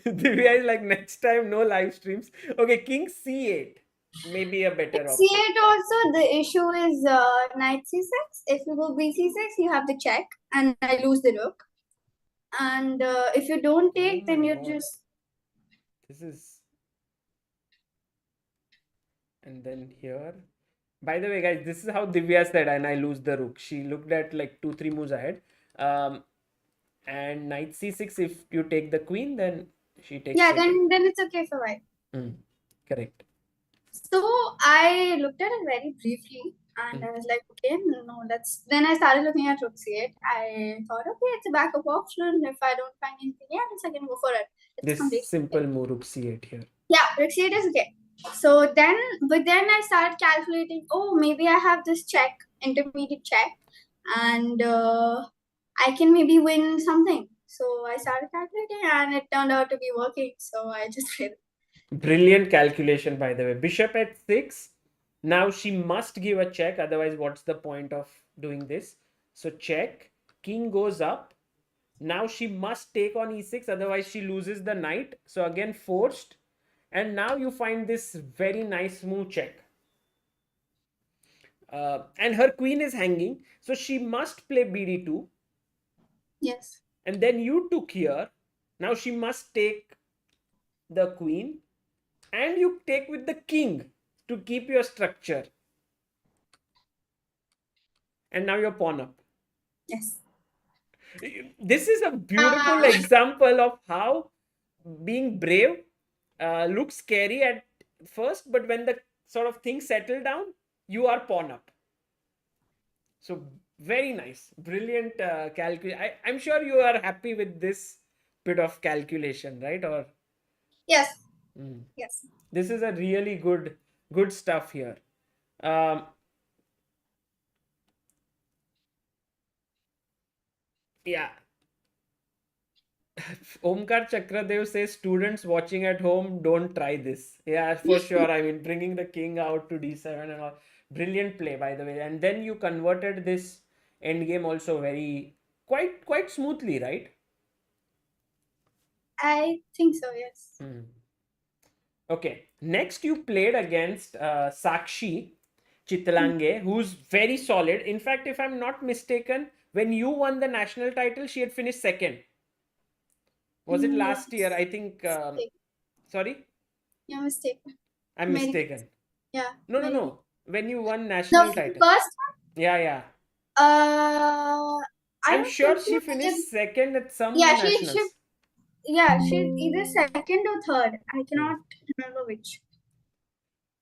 A: Divya is like, next time, no live streams. Okay, king c8. Maybe a better option.
B: c8 also, the issue is knight c6. If you go bc6, you have the check and I lose the rook. And if you don't take, then you're just...
A: This is... And then here... By the way, guys, this is how Divya said, and I lose the rook. She looked at like 2-3 moves ahead. And knight c6, if you take the queen, then she takes...
B: Yeah, then it's okay for white.
A: Correct.
B: So I looked at it very briefly. And I was like, okay, no, then I started looking at rook c8. I thought, okay, it's a backup option. If I don't find anything else, I can go for it. It's
A: this simple move, rook c8 here.
B: Yeah, rook c8 is okay. So then I started calculating, oh, maybe I have this check, intermediate check, and I can maybe win something. So I started calculating and it turned out to be working. So I just played it.
A: Brilliant calculation, by the way. Bishop h6. Now she must give a check, otherwise what's the point of doing this? So check, king goes up, Now she must take on e6, otherwise she loses the knight. So again forced. And now you find this very nice move, check. And her queen is hanging, so she must play bd2.
B: Yes.
A: And then you took here. Now she must take the queen, and you take with the king to keep your structure. And now you're pawn up.
B: Yes.
A: This is a beautiful
B: Uh,
A: example of how being brave looks scary at first, but when the sort of things settle down, you are pawn up. So very nice, brilliant calculation. I'm sure you are happy with this bit of calculation, right? Or
B: yes.
A: mm,
B: Yes.
A: this is a really good stuff here. Um, yeah, Omkar Chakradev says students watching at home don't try this. Yeah, for sure. I mean, bringing the king out to d7 and all. Brilliant play, by the way. And then you converted this endgame also very quite smoothly, right?
B: I think so. Yes.
A: Hmm. Okay. Next, you played against Sakshi Chitlange, who's very solid. In fact, if I'm not mistaken, when you won the national title, she had finished second. Was it
B: You're
A: last year? I think.
B: mistaken.
A: Sorry,
B: You're mistaken.
A: I'm
B: Mary.
A: mistaken.
B: Yeah.
A: No, no,
B: Mary.
A: no. When you won
B: The
A: national title.
B: first
A: Yeah, yeah.
B: Uh, I
A: I'm
B: don't think
A: sure
B: so.
A: she finished second at
B: Yeah,
A: some
B: she
A: nationals.
B: yeah, she's either second or third. I
A: Hmm.
B: cannot remember which.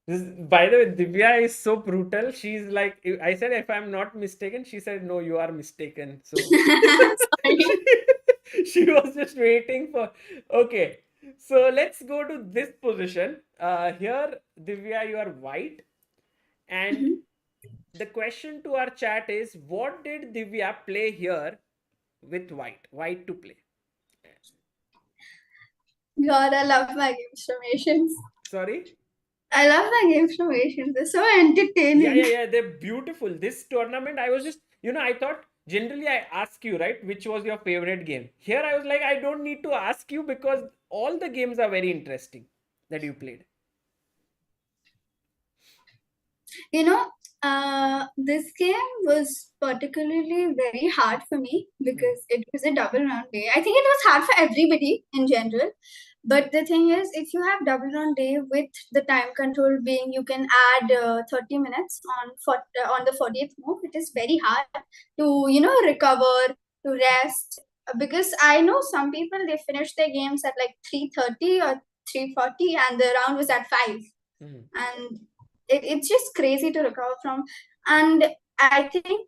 A: By the way, Divya is so brutal. She's like, I said, if I'm not mistaken, she said, no, you are mistaken. So
B: Sorry.
A: she was just waiting for. Okay, so let's go to this position. Here, Divya, you are white. And
B: Mhm.
A: the question to our chat is, what did Divya play here with white? White to play.
B: God, I love my games from Asians.
A: Sorry?
B: I love my games from Asians. They're so
A: Yeah,
B: entertaining.
A: yeah, yeah. They're beautiful. This tournament, I was just, I thought generally I ask you, right, which was your favorite game. Here I was like, I don't need to ask you because all the games are very interesting that you played.
B: You know, this game was particularly very hard for me
A: Hmm.
B: because it was a double round day. I think it was hard for everybody in general. But the thing is, if you have double round day with the time control being you can add 30 minutes on the 40th move, it is very hard to recover, to rest. Because I know some people they finish their games at like 3:30 or 3:40, and the round was at 5,
A: Hmm.
B: and it's just crazy to recover from. And I think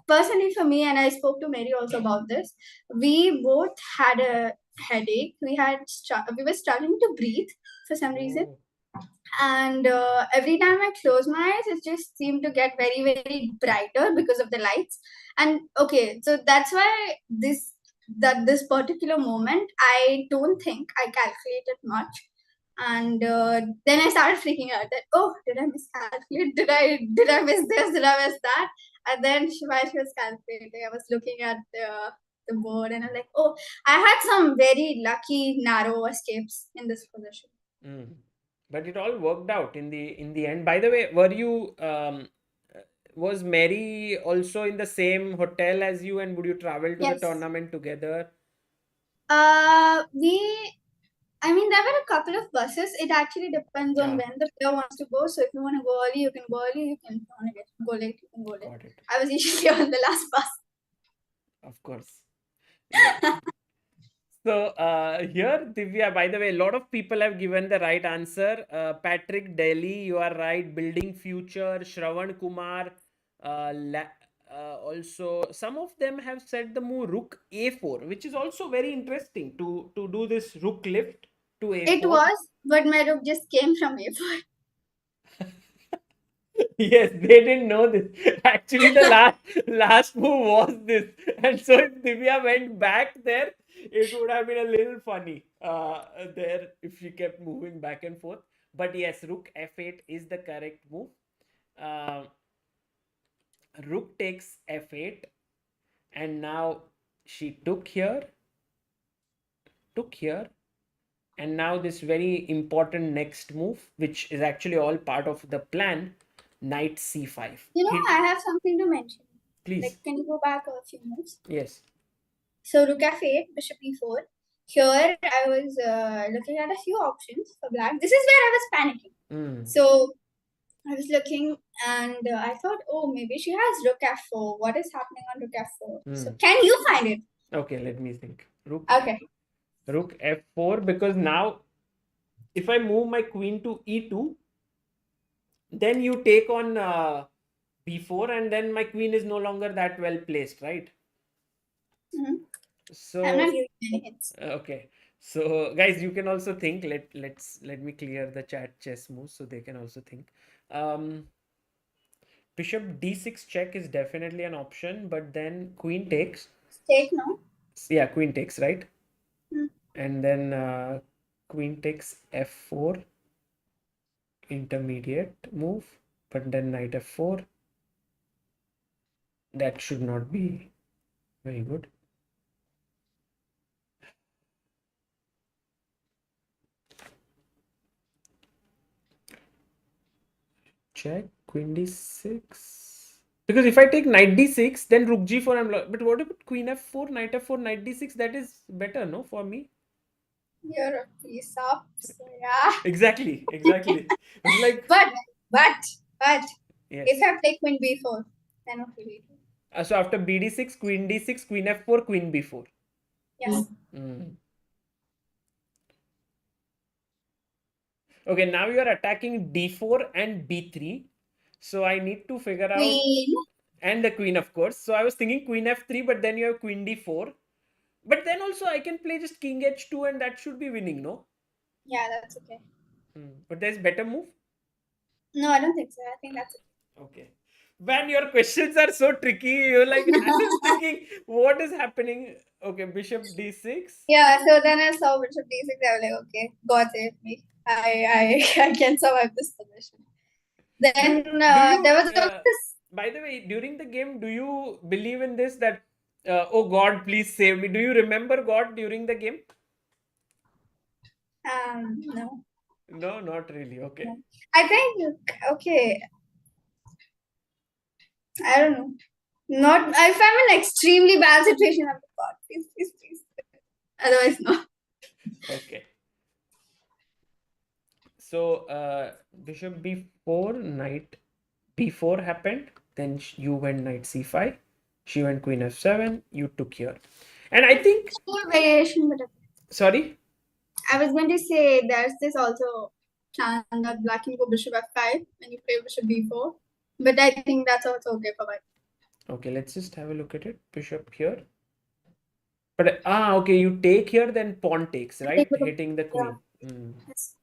B: personally for me, and I spoke to Mary also about this, we both had a headache. We were struggling to breathe for some reason,
A: Oh.
B: and every time I close my eyes it just seemed to get very very brighter because of the lights. And okay, so that's why this particular moment I don't think I calculated much. And then I started freaking out that, oh, did I miscalculate, did I miss this, did I miss that? And then while she was calculating, I was looking at the board, and I'm like, oh, I had some very lucky narrow escapes in this position.
A: Hmm. But it all worked out in the end. By the way, were you uh, was Mary also in the same hotel as you, and would you travel to the
B: Yes.
A: tournament together?
B: We, I mean, there were a couple of buses. It actually depends on
A: Ah,
B: when the player wants to go. So if you want to go early, you can go early. If you want to go late, you can go late.
A: got it.
B: I was usually on the last bus.
A: Of course. Yeah. So here, Divya, by the way, a lot of people have given the right answer. Patrick Daly, you are right. Building Future, Shravan Kumar. Also, some of them have said the move Rook A4, which is also very interesting to do this Rook lift to
B: It
A: A4.
B: was, but my rook just came from A4.
A: Yes, they didn't know this. Actually, the last move was this, and so if Divya went back there, it would have been a little funny there if she kept moving back and forth. But yes, Rook F8 is the correct move. Uh, Rook takes F8, and now she took here, and now this very important next move, which is actually all part of the plan, knight c5.
B: I have something to mention.
A: Please.
B: Like, can you go back a few moves?
A: Yes.
B: So rook f8, bishop e4. Here I was looking at a few options for black. This is where I was panicking. So I was looking and I thought, oh, maybe she has rook f4. What is happening on rook f4? So can you find it?
A: Okay, let me think. Rook f4, because now if I move my queen to e2, then you take on b4, and then my queen is no longer that well placed, right? So
B: I'm not using any hints.
A: Okay. So guys, you can also think. Let me clear the chat chess moves so they can also think. Bishop d6 check is definitely an option, but then queen takes.
B: Take, no?
A: Yeah, queen takes, right? And then queen takes f4, intermediate move, but then knight f4. That should not be very good. Check, queen d6. Because if I take knight d6, then rook g4, but what about queen f4, knight f4, knight d6? That is better, no, for me?
B: You're a piece of, so yeah.
A: Exactly. It's like,
B: But
A: yes.
B: if I play queen b4, then what will you do?
A: So after bd6, queen d6, queen f4, queen b4.
B: Yes.
A: Okay, now you are attacking d4 and b3. So I need to figure out.
B: Queen.
A: And the queen, of course. So I was thinking queen f3, but then you have queen d4. But then also I can play just king h2 and that should be winning, no?
B: Yeah, that's okay.
A: But there's better move?
B: No, I don't think so. I think that's it.
A: Okay. Man, your questions are so tricky. You're like, I was thinking, what is happening? Okay, bishop d6.
B: Yeah, so then I saw bishop d6. I was like, okay, God save me. I can survive this position. Then there was also this.
A: By the way, during the game, do you believe in this that, oh God, please save me? Do you remember God during the game?
B: No.
A: No, not really. Okay.
B: No. I think, okay, I don't know. Not if I'm in an extremely bad situation, I'm like, God, please. Otherwise, no.
A: Okay. So bishop b4, knight b4 happened. Then you went knight c5. She went queen f7. You took here. And I think.
B: Variation, but
A: Sorry?
B: I was going to say there's this also chance that black can go bishop f5 when you play bishop b4. But I think that's also okay for white.
A: Okay, let's just have a look at it. Bishop here. But okay, you take here, then pawn takes, right? Hitting the queen.
B: Yeah. Yes.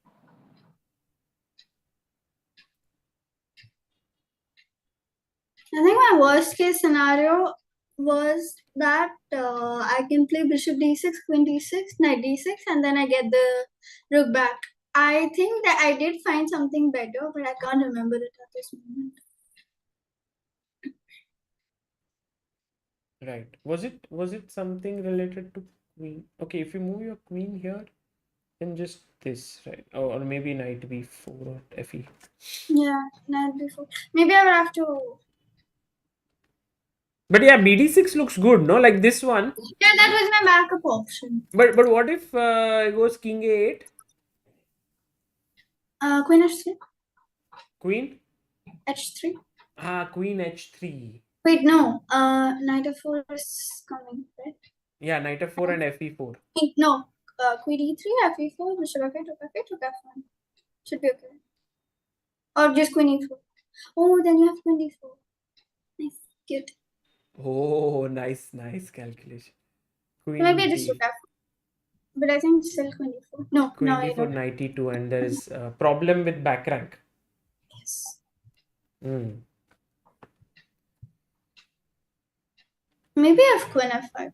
B: I think my worst case scenario was that I can play bishop d6, queen d6, knight d6, and then I get the rook back. I think that I did find something better, but I can't remember it at this moment.
A: Right. Was it something related to queen? Okay, if you move your queen here, then just this, right? Or maybe knight b4 or fe.
B: Yeah, knight b4. Maybe I would have to.
A: But yeah, bd6 looks good, no? Like this one.
B: Yeah, that was my backup option.
A: But what if it goes king a8?
B: Queen h3.
A: Queen?
B: H3.
A: Queen h3.
B: Wait, no. Knight f4 is coming, right?
A: Yeah, knight f4 and fe4.
B: Wait, no. Queen e3, fe4, bishop f8, rook f1. Should be okay. Or just queen e4. Oh, then you have queen d4. Nice. Cute.
A: Oh, nice calculation. Queen
B: Maybe I just rook f4. But I think still queen d4. No,
A: queen
B: no,
A: d4, knight e2, and there is a problem with back rank.
B: Yes. Maybe I have queen f5.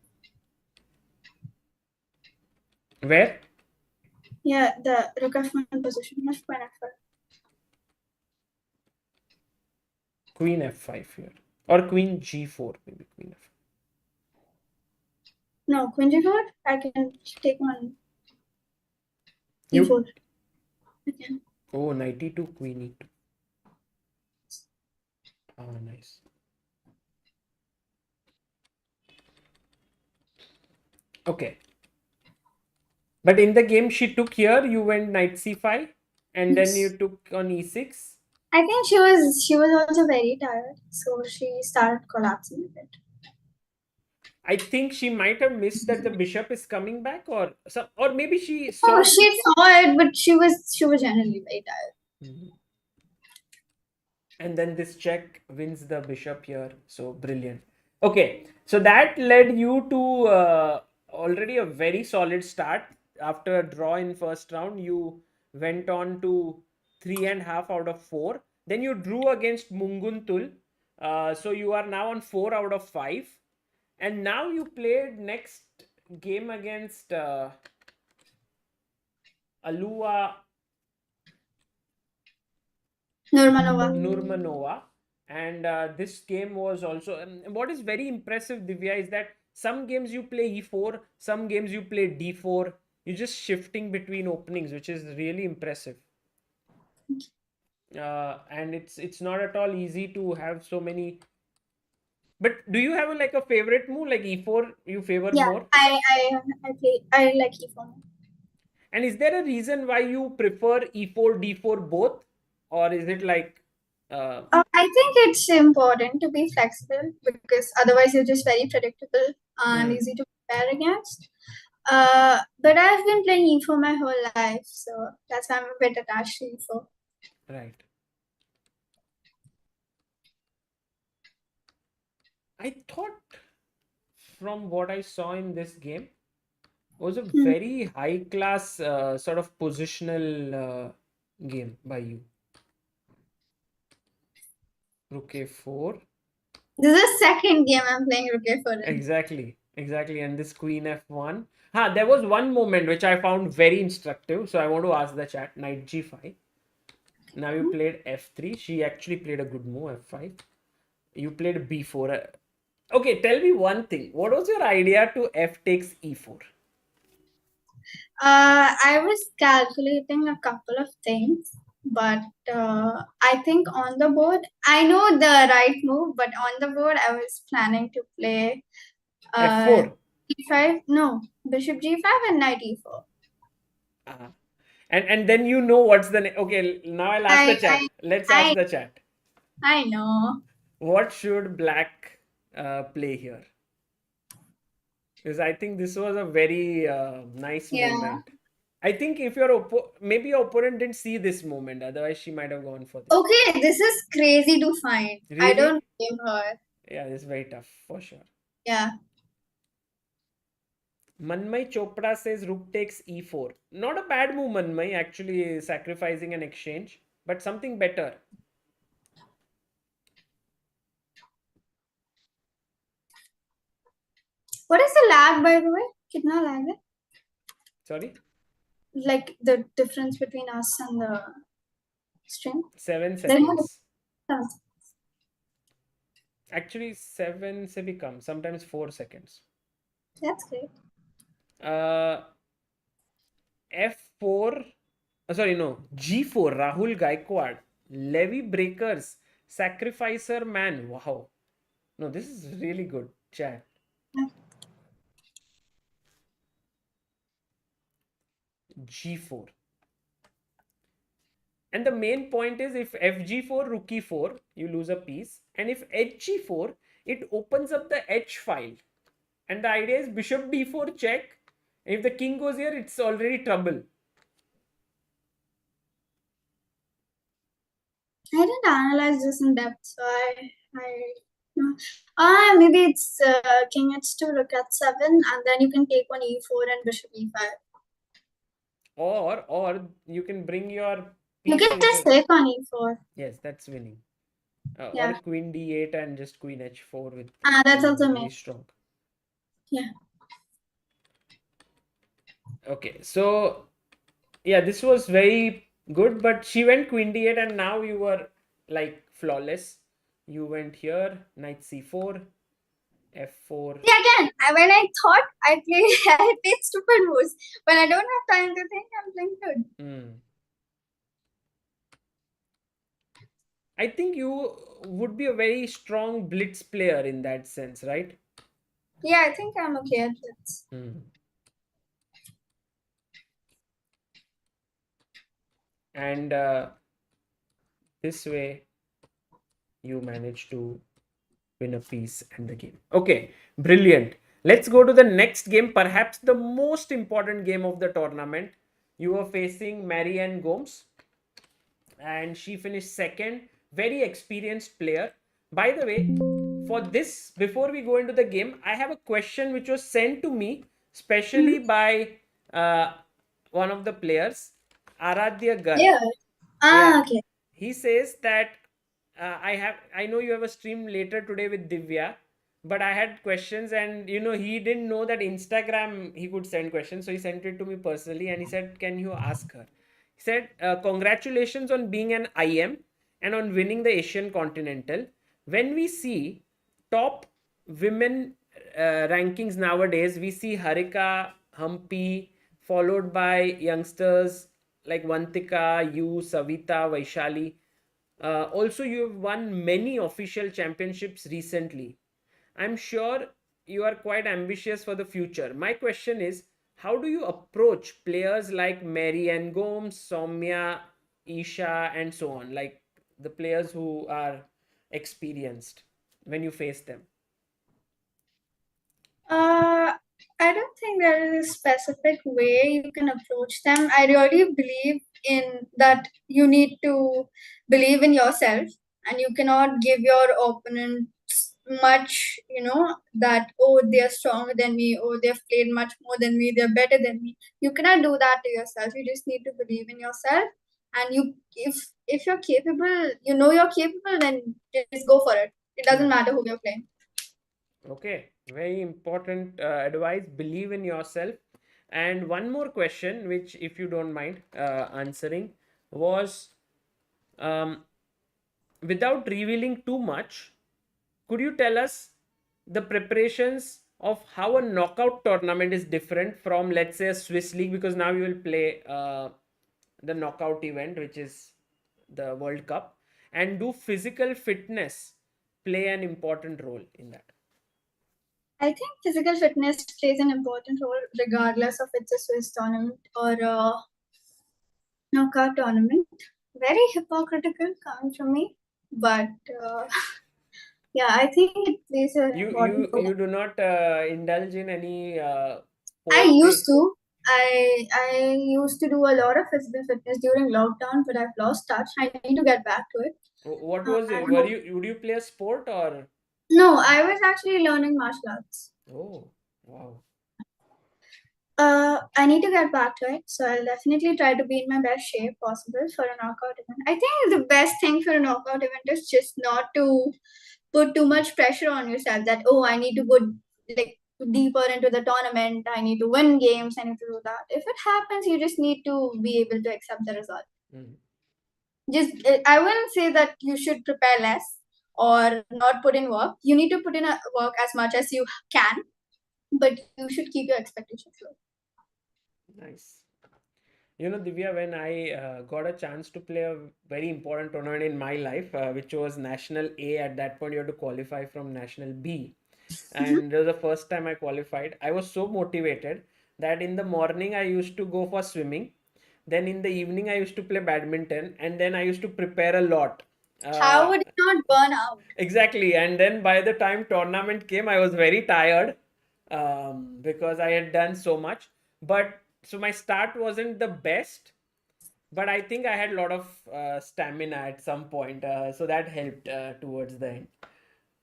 A: Where?
B: Yeah, the rook f1 position. I have queen f5.
A: Queen f5 here. Or queen g4, maybe queen f5.
B: No, queen g4. I can take on
A: You
B: e4. Okay.
A: oh, knight e2, queen e2. Ah, nice. Okay. But in the game she took here, you went knight c5 and then
B: Yes.
A: you took on e6.
B: I think she was also very tired, so she started collapsing a bit.
A: I think she might have missed that the bishop is coming back, or maybe she
B: Oh,
A: saw.
B: she saw it, but she was generally very tired.
A: Mhm. And then this check wins the bishop here, so brilliant. Okay, so that led you to already a very solid start. After a draw in first round, you went on to 3.5 out of 4. Then you drew against Munguntul, so you are now on 4 out of 5. And now you played next game against Alua
B: Nurmanova.
A: Nurmanova. And this game was also. What is very impressive, Divya, is that some games you play e4, some games you play d4. You're just shifting between openings, which is really impressive. And it's not at all easy to have so many. But do you have like a favorite move, like e4? You favor
B: Yeah,
A: more?
B: I like e4.
A: And is there a reason why you prefer e4, d4 both, or is it like? Uh,
B: I think it's important to be flexible because otherwise you're just very predictable and
A: hmm,
B: easy to prepare against. But I've been playing e4 my whole life, so that's why I'm a bit attached to e4.
A: right. I thought from what I saw in this game was a
B: Hmm.
A: very high class sort of positional game by you. Rook a4.
B: This is the second game I'm playing Rook a4 in.
A: Exactly. And this queen f1. There was one moment which I found very instructive. So I want to ask the chat. Knight g5. Now you played f3. She actually played a good move, f5. You played b4. Okay, tell me one thing. What was your idea to f takes e4?
B: I was calculating a couple of things, but I think on the board, I know the right move, but on the board, I was planning to play uh,
A: f4.
B: e5. No, bishop g5 and knight e4.
A: Uh, and then you know what's the okay. Now I'll ask the
B: I, I,
A: chat. Let's ask
B: I,
A: the chat.
B: I know.
A: What should black play here? Because I think this was a very nice
B: Yeah.
A: moment. I think if maybe your opponent didn't see this moment, otherwise she might have gone for this.
B: Okay, this is crazy to find. I
A: Really?
B: don't blame her.
A: Yeah, this is very tough for sure.
B: Yeah.
A: Manmay Chopra says rook takes e4. Not a bad move, Manmay, actually sacrificing an exchange, but something better.
B: What is the lag, by the way? Kitna lag hai?
A: Sorry?
B: Like the difference between us and the stream?
A: 7
B: There's no
A: seconds.
B: difference.
A: Actually, 7 se bhi kam, sometimes 4 seconds.
B: That's great.
A: Uh, F4, sorry, no, G4, Rahul Gaikwad, Levy Breakers, Sacrificer Man. Wow. No, this is really good, chat.
B: Yeah.
A: G4. And the main point is if FG4, Rook E4, you lose a piece. And if HG4, it opens up the H file. And the idea is Bishop D4 check. And if the king goes here, it's already trouble.
B: I didn't analyze this in depth, so no. Maybe it's king h2, rook h7, and then you can take on e4 and bishop e5.
A: Or you can bring your
B: You
A: piece
B: can just
A: into.
B: take on e4.
A: Yes, that's winning. Or
B: Yeah.
A: queen d8 and just queen h4 with
B: That's
A: queen
B: also
A: very
B: me.
A: strong.
B: Yeah.
A: Okay, so yeah, this was very good, but she went queen d8 and now you were like flawless. You went here, knight c4, f4.
B: See, again, when I thought I play, I played stupid moves. When I don't have time to think, I'm playing good.
A: I think you would be a very strong blitz player in that sense, right?
B: Yeah, I think I'm okay at this.
A: And this way you manage to win a piece and the game. Okay, brilliant. Let's go to the next game, perhaps the most important game of the tournament. You were facing Marianne Gomes, and she finished second. Very experienced player. By the way, for this, before we go into the game, I have a question which was sent to me specially
B: Mhm.
A: by uh, one of the players, Aradhya Garg.
B: Yeah.
A: Yeah,
B: Okay.
A: he says that I know you have a stream later today with Divya, but I had questions, and he didn't know that Instagram he could send questions, so he sent it to me personally, and he said, "Can you ask her?" He said, "Congratulations on being an IM and on winning the Asian Continental. When we see top women rankings nowadays, we see Harika, Humpy, followed by youngsters like Vantika, you, Savita, Vaishali. Also, you have won many official championships recently. I'm sure you are quite ambitious for the future. My question is, how do you approach players like Mary Ann Gomes, Soumya, Isha, and so on, like the players who are experienced when you face them?"
B: Uh, I don't think there is a specific way you can approach them. I really believe in that you need to believe in yourself, and you cannot give your opponents much, that, oh, they're stronger than me, or they've played much more than me, they're better than me. You cannot do that to yourself. You just need to believe in yourself, and if you're capable, you're capable, then just go for it. It doesn't
A: Hmm.
B: matter who you're playing.
A: Okay, very important advice. Believe in yourself. And one more question, which, if you don't mind answering, was um, without revealing too much, could you tell us the preparations of how a knockout tournament is different from, let's say, a Swiss league? Because now you will play the knockout event, which is the World Cup. And do physical fitness play an important role in that?
B: I think physical fitness plays an important role regardless of it's a Swiss tournament or a knockout tournament. Very hypocritical coming from me, but uh, yeah, I think it plays an
A: You
B: important
A: you
B: role.
A: you do not indulge in any
B: I
A: sport?
B: used to. I used to do a lot of physical fitness during lockdown, but I've lost touch. I need to get back to it.
A: What was it?
B: And
A: Would you play a sport or?
B: no, I was actually learning martial arts.
A: Oh, wow.
B: I need to get back to it, so I'll definitely try to be in my best shape possible for a knockout event. I think the best thing for a knockout event is just not to put too much pressure on yourself that, oh, I need to go like deeper into the tournament, I need to win games, I need to do that. If it happens, you just need to be able to accept the result.
A: Mm.
B: Just I wouldn't say that you should prepare less or not put in work. You need to put in a work as much as you can, but you should keep your expectations low.
A: Nice. Divya, when I got a chance to play a very important tournament in my life, which was National A, at that point you had to qualify from National B. And it was the first time I qualified. I was so motivated that in the morning I used to go for swimming. Then in the evening I used to play badminton, and then I used to prepare a lot.
B: How
A: Uh,
B: would you not burn out?
A: exactly. And then by the time tournament came, I was very tired because I had done so much. But so my start wasn't the best, but I think I had a lot of stamina at some point, so that helped towards the end.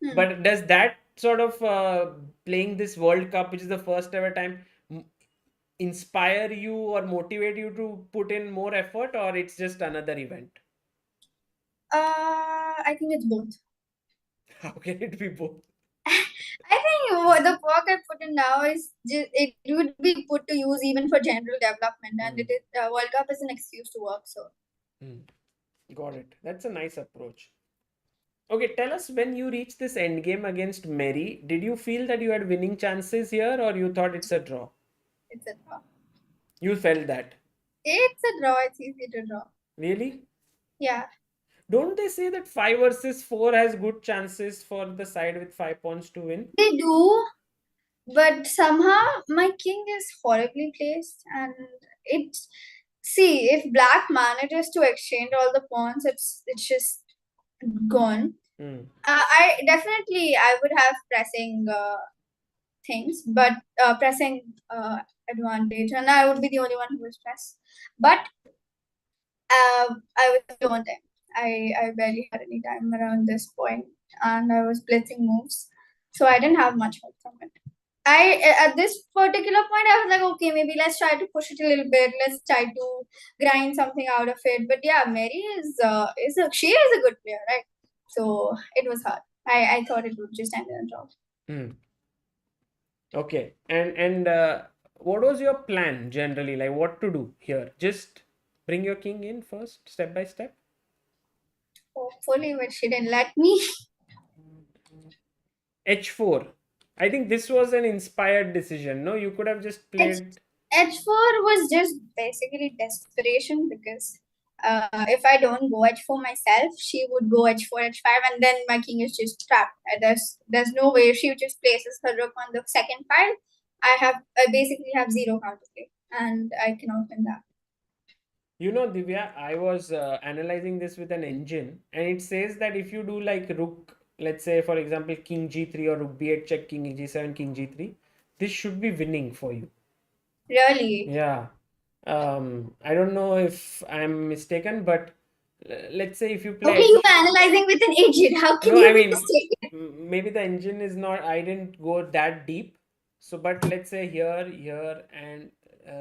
B: Hmm.
A: But does that sort of playing this World Cup, which is the first ever time, inspire you or motivate you to put in more effort, or it's just another event?
B: I think it's both.
A: How can it be both?
B: I think the work I put in now is just, it would be put to use even for general development, and
A: Hmm.
B: it is World Cup is an excuse to work. So
A: Hmm. Got it. That's a nice approach. Okay, tell us when you reached this end game against Mary, did you feel that you had winning chances here or you thought it's a draw?
B: It's a draw.
A: You felt that.
B: It's a draw. It's easy to draw.
A: Really?
B: Yeah,
A: Don't they say that 5 versus 4 has good chances for the side with 5 pawns to win?
B: they do, but somehow my king is horribly placed, and it's see if black manages to exchange all the pawns, it's just gone.
A: Hmm.
B: I would have pressing things, but pressing advantage, and I would be the only one who was pressed. But I was low on time. I barely had any time around this point, and I was blitzing moves, so I didn't have much help from it. At this particular point I was like, okay, maybe let's try to push it a little bit. Let's try to grind something out of it. But yeah, Mary she is a good player, right? So it was hard. I thought it would just end in a draw.
A: Hmm. Okay. And what was your plan generally? Like what to do here? Just bring your king in first, step by step.
B: Hopefully, but she didn't let me.
A: H4. I think this was an inspired decision. No, you could have just
B: H
A: played.
B: H4 was just basically desperation because if I don't go H4 myself, she would go H4, H5, and then my king is just trapped. There's no way if she just places her rook on the second file. I basically have zero counterplay, and I cannot win that.
A: You know, Divya, I was analyzing this with an engine, and it says that if you do like rook, let's say for example, king g3 or rook b8 check, king g7, king g3, this should be winning for you.
B: Really?
A: Yeah. I don't know if I'm mistaken, but let's say if you
B: Okay,
A: play
B: you are analyzing with an agent. How can
A: no, I
B: you be
A: mean,
B: mistaken?
A: maybe the engine is not, I didn't go that deep. So, but let's say here, and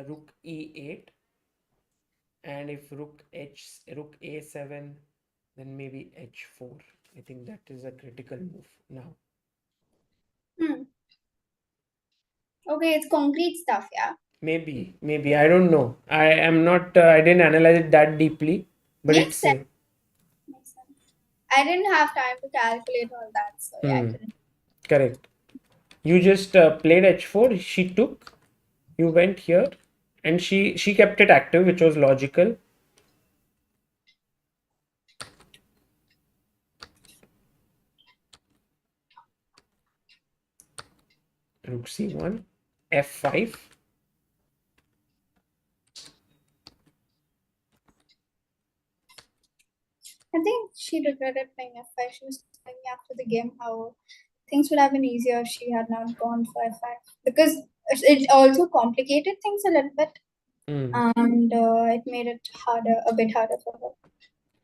A: rook e8, and if rook a7, then maybe h4. I think that is a critical move now.
B: Hmm. Okay, it's concrete stuff, yeah.
A: Maybe, I don't know. I am not, I didn't analyze it that deeply, but
B: Makes
A: it's
B: sense.
A: a,
B: Makes sense. I didn't have time to calculate all that, so yeah, I
A: hmm,
B: couldn't.
A: correct. You just played h4, she took, you went here, and she kept it active, which was logical. Rook c1, f5.
B: I think she regretted playing F5. She was telling me after the game how things would have been easier if she had not gone for F5 because it also complicated things a little bit and it made it a bit harder for her.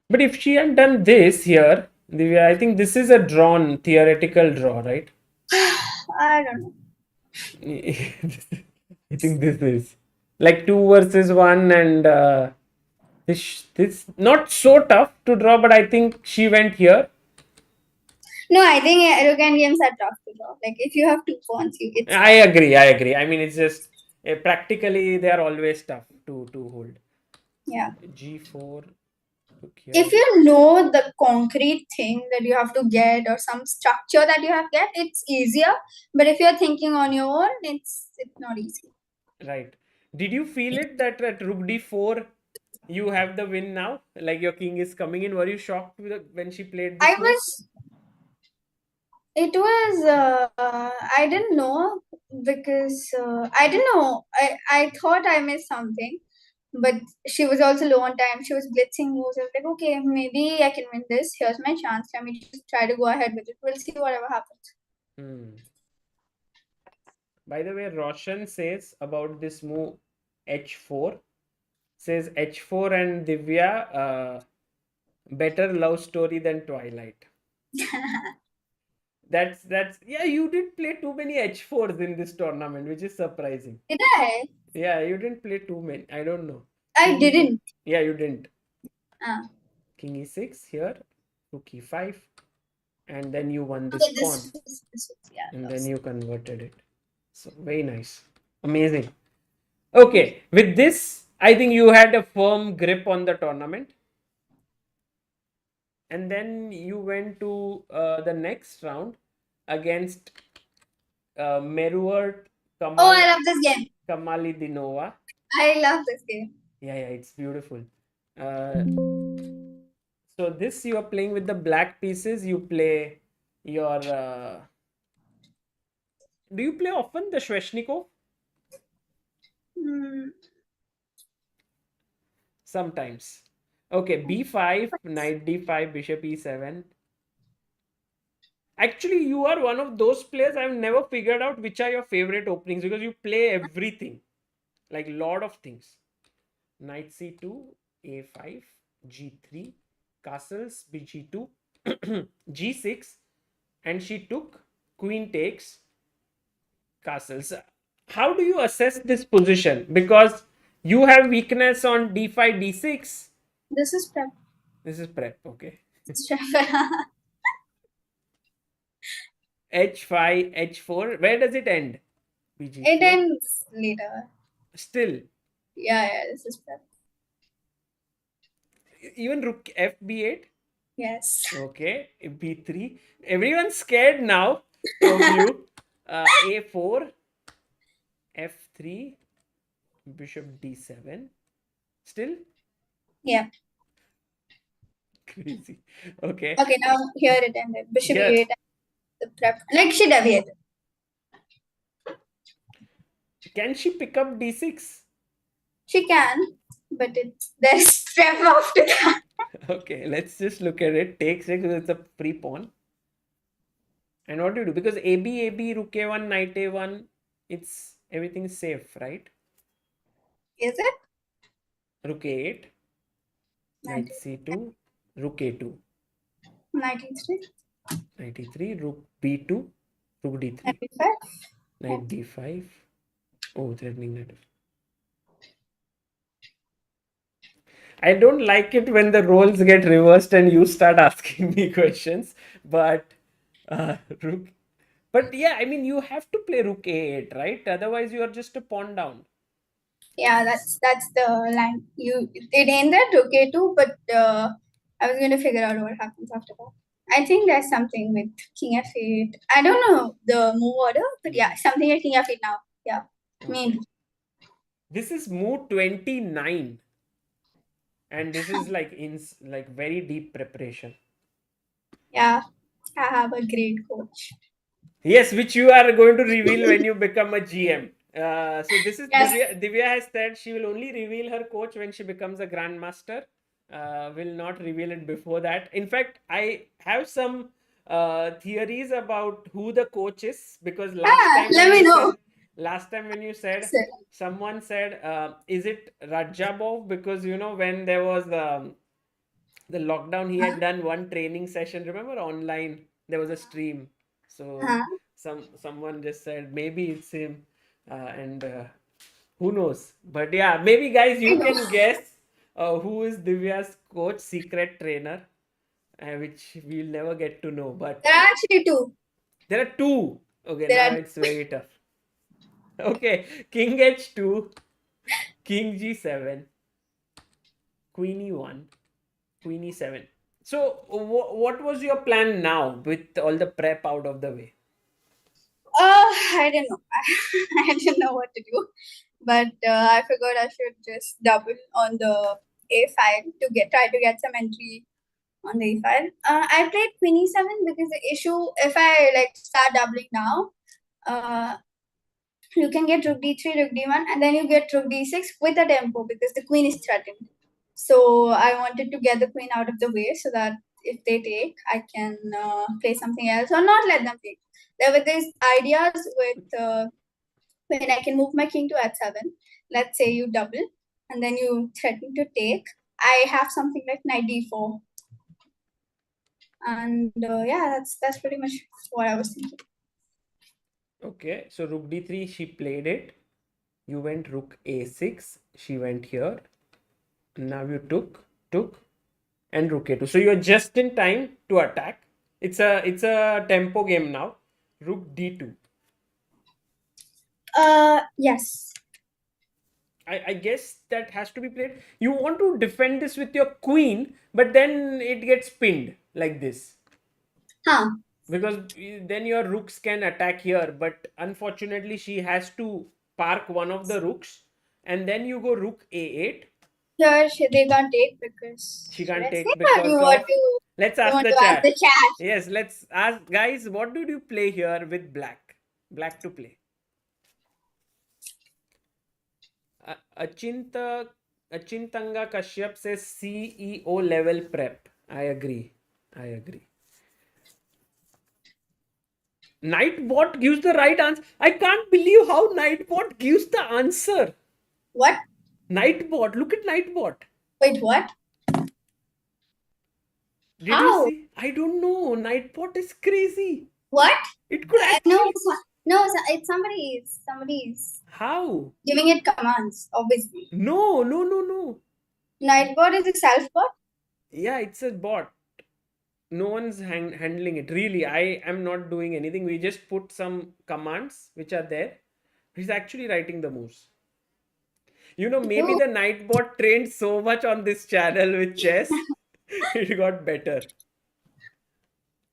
A: But if she had done this here, Divya, I think this is a drawn theoretical draw, right?
B: I don't know.
A: I think this is like 2 versus 1, and this not so tough to draw, but I think she went here.
B: No, I think European games are tough to draw. Like if you have two pawns, it's
A: I
B: tough.
A: agree. I agree. I mean, it's just practically they are always tough to hold.
B: Yeah.
A: G4, look here.
B: If you know the concrete thing that you have to get or some structure that you have to get, it's easier. But if you're thinking on your own, it's not easy.
A: Right. Did you feel it that at Rook D4 you have the win now? Like your king is coming in. Were you shocked when she played
B: I
A: this move?
B: was It was I didn't know because I didn't know. I thought I missed something, but she was also low on time. She was blitzing moves. I was like, okay, maybe I can win this. Here's my chance. Let me just try to go ahead with it. We'll see whatever happens.
A: Hmm. By the way, Roshan says about this move H4. Says H4 and Divya, better love story than Twilight. That's yeah, you didn't play too many H4s in this tournament, which is surprising.
B: Did I?
A: Yeah, you didn't play too many. I don't know.
B: I
A: King E6.
B: didn't.
A: Yeah, you didn't.
B: Ah.
A: King E6 here, Rook E5, and then you won this
B: Okay,
A: pawn,
B: this was yeah.
A: and then
B: Lost.
A: you converted it. So very nice, amazing. Okay, with this, I think you had a firm grip on the tournament. And then you went to the next round against Meruert
B: Oh, I love this game.
A: Kamalidinova.
B: I love this game.
A: Yeah, it's beautiful. Uh, so this you are playing with the black pieces. You play your. Do you play often the Sveshnikov?
B: Hmm.
A: Sometimes. Okay, b5, knight d5, bishop e7. Actually, you are one of those players I've never figured out which are your favorite openings because you play everything, like lot of things. Knight c2, a5, g3, castles, bg2, g6, and she took, queen takes, castles. How do you assess this position? Because you have weakness on d5, d6.
B: This is prep.
A: This is prep, okay.
B: It's prep.
A: h5, h4. Where does it end?
B: It
A: bg4.
B: ends later.
A: Still,
B: Yeah, this is prep.
A: even rook f b8.
B: Yes.
A: Okay, b3. Everyone's scared now of you. A4, f3, bishop d7. Still
B: Yeah.
A: crazy. Okay,
B: Okay, now here it ended. Bishop
A: here
B: e8, the prep. Like she deviated.
A: can she pick up d6?
B: She can, but it's there's prep after that.
A: Okay, let's just look at it. Take 6, it's a free pawn. And what do you do? Because AB, rook a1, knight a1, it's everything is safe, right?
B: Is it?
A: Rook a8, knight
B: 90,
A: c2, rook a2,
B: 93,
A: knight e3, rook b2, rook d3,
B: 95. Yeah.
A: knight d5. Oh, threatening knight. I don't like it when the roles get reversed and you start asking me questions, but rook. But yeah, I mean, you have to play rook a8, right? Otherwise, you are just a pawn down.
B: Yeah, that's the line. It ended okay too, but I was going to figure out what happens after that. I think there's something with King F8. I don't know the move order, but yeah, something at King F8 now. Yeah,
A: Okay.
B: maybe.
A: This is move 29, and this is like in like very deep preparation.
B: Yeah, I have a great coach.
A: Yes, which you are going to reveal when you become a GM. So this is
B: Yes.
A: Divya. Divya has said she will only reveal her coach when she becomes a grandmaster. Will not reveal it before that. In fact, I have some theories about who the coach is because
B: Let me know.
A: last time when you said
B: So,
A: someone said is it Rajabov because you know when there was the lockdown he had done one training session, remember, online there was a stream, so
B: uh,
A: someone just said maybe it's him, and who knows, but yeah, maybe guys
B: I
A: you
B: know.
A: can guess who is Divya's coach, secret trainer, which we'll never get to know, but
B: There are actually two.
A: there are two. Okay,
B: There
A: now
B: are.
A: it's very tough. Okay, king h2, king g7, queen e1, queen e7. So, what was your plan now with all the prep out of the way?
B: I don't know. I didn't know what to do, but I figured I should just double on the A file to try to get some entry on the A file. I played Queen E7 because the issue, if I like start doubling now, uh, you can get Rook D3, Rook D1, and then you get Rook D6 with a tempo because the Queen is threatened. So I wanted to get the Queen out of the way so that if they take, I can play something else or not let them take. There were these ideas with when I can move my king to h7. Let's say you double and then you threaten to take. I have something like knight d4, and yeah, that's pretty much what I was thinking.
A: Okay, so rook d3, she played it. You went rook a6, she went here. Now you took, and rook a2. So you're just in time to attack. It's a tempo game now. Rook d2.
B: Yes.
A: I guess that has to be played. You want to defend this with your queen, but then it gets pinned like this.
B: Huh.
A: Because then your rooks can attack here, but unfortunately she has to park one of the rooks, and then you go rook a8.
B: Here they can't take because
A: She can't
B: let's
A: take
B: see what
A: because of. Let's
B: you
A: ask
B: want
A: the
B: to ask the
A: chat.
B: chat.
A: Yes, let's ask guys, what did you play here with black to play? Achinta Achintanga Kashyap says CEO level prep. I agree. I agree. Nightbot gives the right answer. I can't believe how Nightbot gives the answer.
B: What?
A: Nightbot, look at Nightbot.
B: Wait, what?
A: Did you
B: How?
A: see? I don't know. Nightbot is crazy.
B: What?
A: It could
B: No,
A: actually.
B: it's somebody's
A: How?
B: giving it commands, obviously.
A: No, no, no, no.
B: Nightbot is a self-bot?
A: Yeah, it's a bot. No one's handling it. Really, I am not doing anything. We just put some commands which are there. He's actually writing the moves. Maybe
B: Ooh.
A: the Nightbot trained so much on this channel with chess, it got better.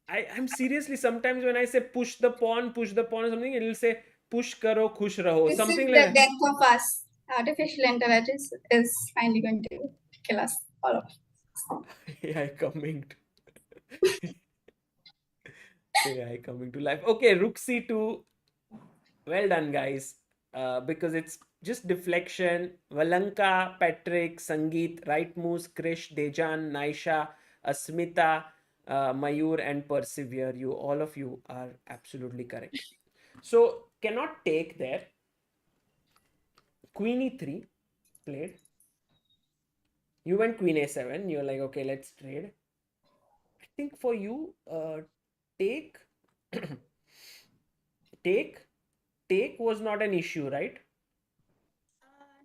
A: I'm seriously, sometimes when I say push the pawn or something, it'll say push karo, khush raho,
B: This is
A: something like
B: the
A: that.
B: death of us. Artificial intelligence is finally going to kill us all of.
A: AI coming to AI coming to life. Okay, rook c2. Well done, guys. Because it's just deflection. Valanka, Patrick, Sangeet, right moves, Krish, Dejan, Naisha, Asmita, Mayur, and Persevere. All of you are absolutely correct. So cannot take there. Queen e3 played. You went queen a7. You're like, okay, let's trade. I think for you, take, take, take was not an issue, right?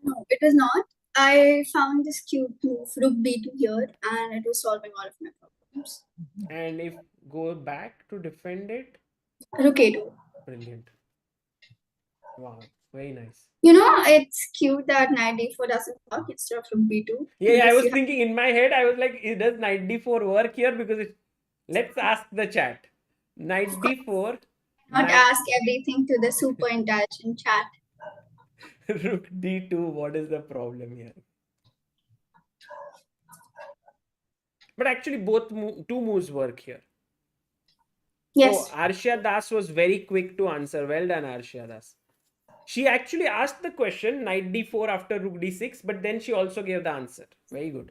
B: No, it was not. I found this cute move, rook b2 here, and it was solving all of my problems.
A: And if go back to defend it,
B: Rook a2.
A: brilliant. Wow, very nice.
B: It's cute that knight d4 doesn't work instead of rook b2
A: Yeah, I
B: because
A: was
B: you
A: thinking in my head, I was like, does knight d4 work here? Because let's ask the chat. Knight d4,
B: cannot
A: knight
B: ask everything to the super intelligent chat.
A: rook d2. What is the problem here? But actually, both two moves work here. Oh,
B: Yes.
A: Arshia Das was very quick to answer. Well done, Arshia Das. She actually asked the question knight d4 after rook d6, but then she also gave the answer. Very good.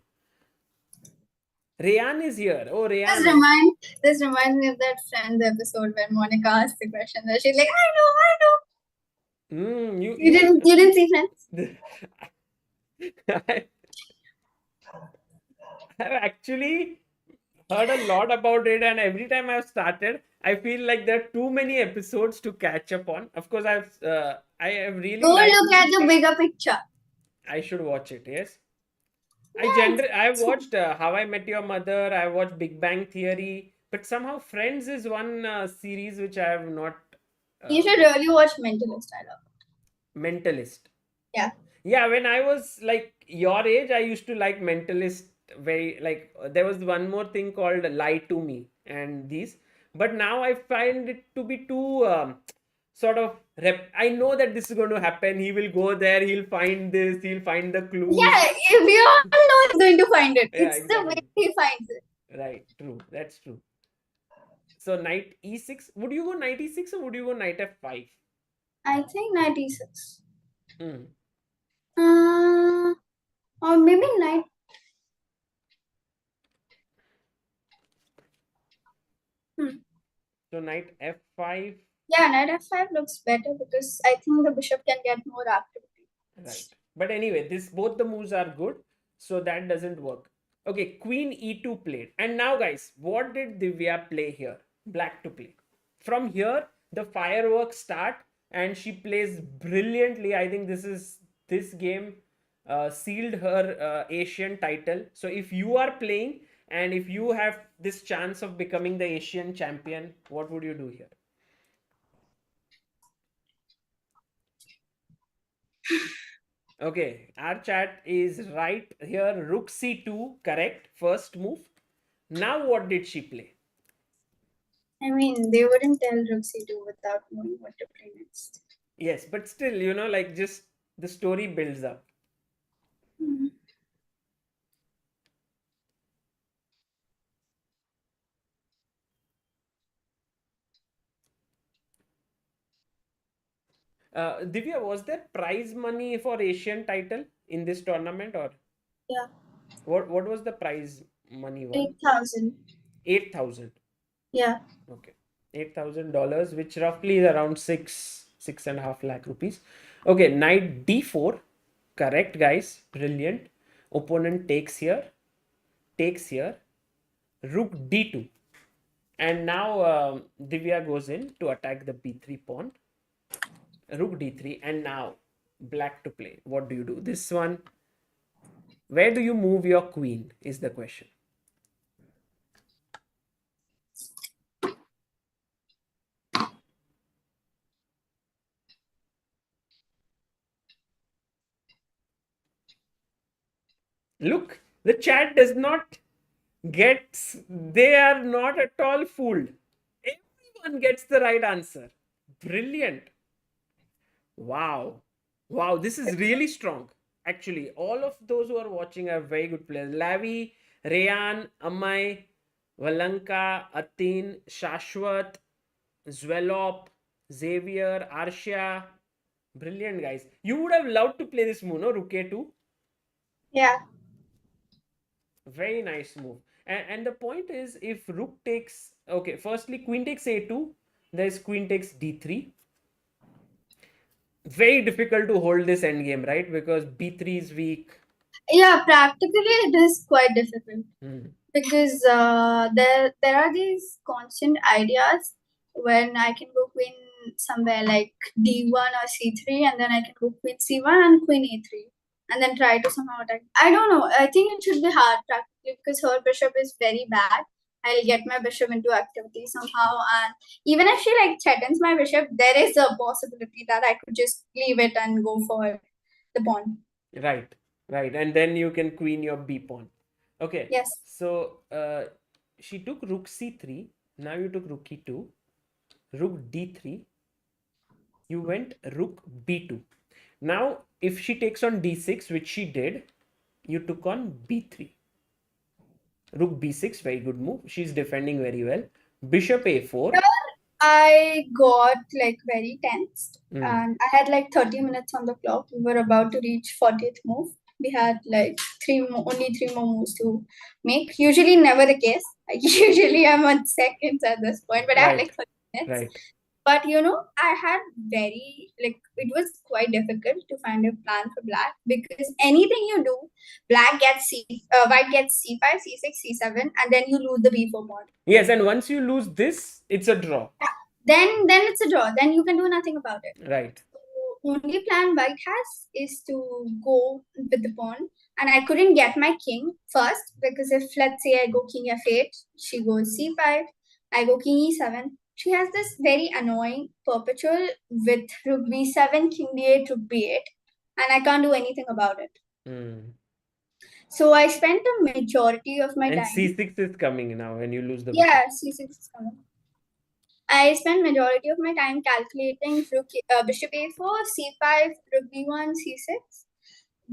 A: Rayan is here. Oh,
B: This
A: Rayan.
B: remind this reminds me of that Friends episode where Monica asked the question that she's like, I know. You didn't see Friends?
A: I have actually heard a lot about it, and every time I've started, I feel like there are too many episodes to catch up on. Of course, I have really
B: Go
A: liked.
B: look at the bigger picture.
A: I should watch it. Yes,
B: Yeah,
A: I've watched How I Met Your Mother. I watched Big Bang Theory, but somehow Friends is one series which I have not.
B: you
A: Uh,
B: should really watch Mentalist. I love
A: Mentalist.
B: it.
A: Yeah, when I was like your age, I used to like Mentalist very like there was one more thing called Lie to Me and these, but now I find it to be too sort of I know that this is going to happen. He will go there, he'll find this, he'll find the clues.
B: Yeah, we all know he's going to find it.
A: Yeah,
B: It's the way
A: exactly.
B: he finds it.
A: Right, true. That's true. So knight e6. Would you go knight e6 or would you go knight f5?
B: I think 96.
A: Hmm.
B: Or maybe knight. Hmm.
A: So knight f5.
B: Yeah, knight f5 looks better because I think the bishop can get more activity.
A: Right. But anyway, both the moves are good, so that doesn't work. Okay, queen e2 played. And now guys, what did Divya play here? Black to play. From here, the fireworks start and she plays brilliantly. I think this game sealed her Asian title. So if you are playing and if you have this chance of becoming the Asian champion, what would you do here? Okay, our chat is right here. Rook c2, correct. First move. Now, what did she play?
B: I mean, they wouldn't tell Rook C2 without knowing what to play next.
A: Yes, but still, like just the story builds up.
B: Hmm.
A: Divya, was there prize money for Asian title in this tournament, or
B: Yeah,
A: what was the prize money one?
B: 8,000.
A: 8,000.
B: Yeah,
A: Okay, $8,000, which roughly is around 6.5 lakh rupees. Okay, knight d4, correct, guys, brilliant. Opponent takes here, rook d2, and now Divya goes in to attack the b3 pawn. Rook d3, and now black to play. What do you do? This one, where do you move your queen is the question. Look, the chat does not get, they are not at all fooled. Everyone gets the right answer. Brilliant. Wow. Wow, this is really strong. Actually, all of those who are watching are very good players. Lavi, Rayan, Amai, Valanka, Atin, Shashwat, Zwelop, Xavier, Arshia. Brilliant, guys. You would have loved to play this move, no? Rook A2.
B: yeah.
A: Very nice move. And the point is, if rook takes, okay, firstly, queen takes A2, there's queen takes D3. Very difficult to hold this endgame, right? Because B3 is weak.
B: Yeah, practically it is quite difficult
A: Hmm.
B: because there are these constant ideas when I can go queen somewhere like D1 or C3, and then I can go queen C1 and queen A3, and then try to somehow attack. I don't know. I think it should be hard practically because her bishop is very bad. I'll get my bishop into activity somehow, and even if she like threatens my bishop, there is a possibility that I could just leave it and go for the pawn.
A: Right, right. And then you can queen your B pawn. Okay,
B: Yes.
A: so she took rook C3. Now you took rook E2, rook D3. You went rook B2. Now, if she takes on D6, which she did, you took on B3. Rook B6, very good move. She's defending very well. Bishop A4.
B: I got like very tensed,
A: Hmm.
B: and I had like 30 minutes on the clock. We were about to reach 40th move. We had like only three more moves to make. Usually, never the case. Like, usually, I'm on seconds at this point, but I had
A: Right,
B: like 30 minutes.
A: right.
B: But I had very like it was quite difficult to find a plan for black because anything you do, white gets c5, c6, c7, and then you lose the b4 pawn.
A: Yes, and once you lose this, it's a draw.
B: Then it's a draw. Then you can do nothing about it.
A: Right.
B: So only plan white has is to go with the pawn, and I couldn't get my king first because if let's say I go king f8, she goes c5, I go king e7. She has this very annoying perpetual with rook b7, king d8, rook b8, and I can't do anything about it.
A: Hmm.
B: So I spent the majority of my
A: And
B: time.
A: C6 is coming now when you lose the bishop.
B: Yeah, c6 is coming. I spend majority of my time calculating bishop a4, c5, rook b1, c6,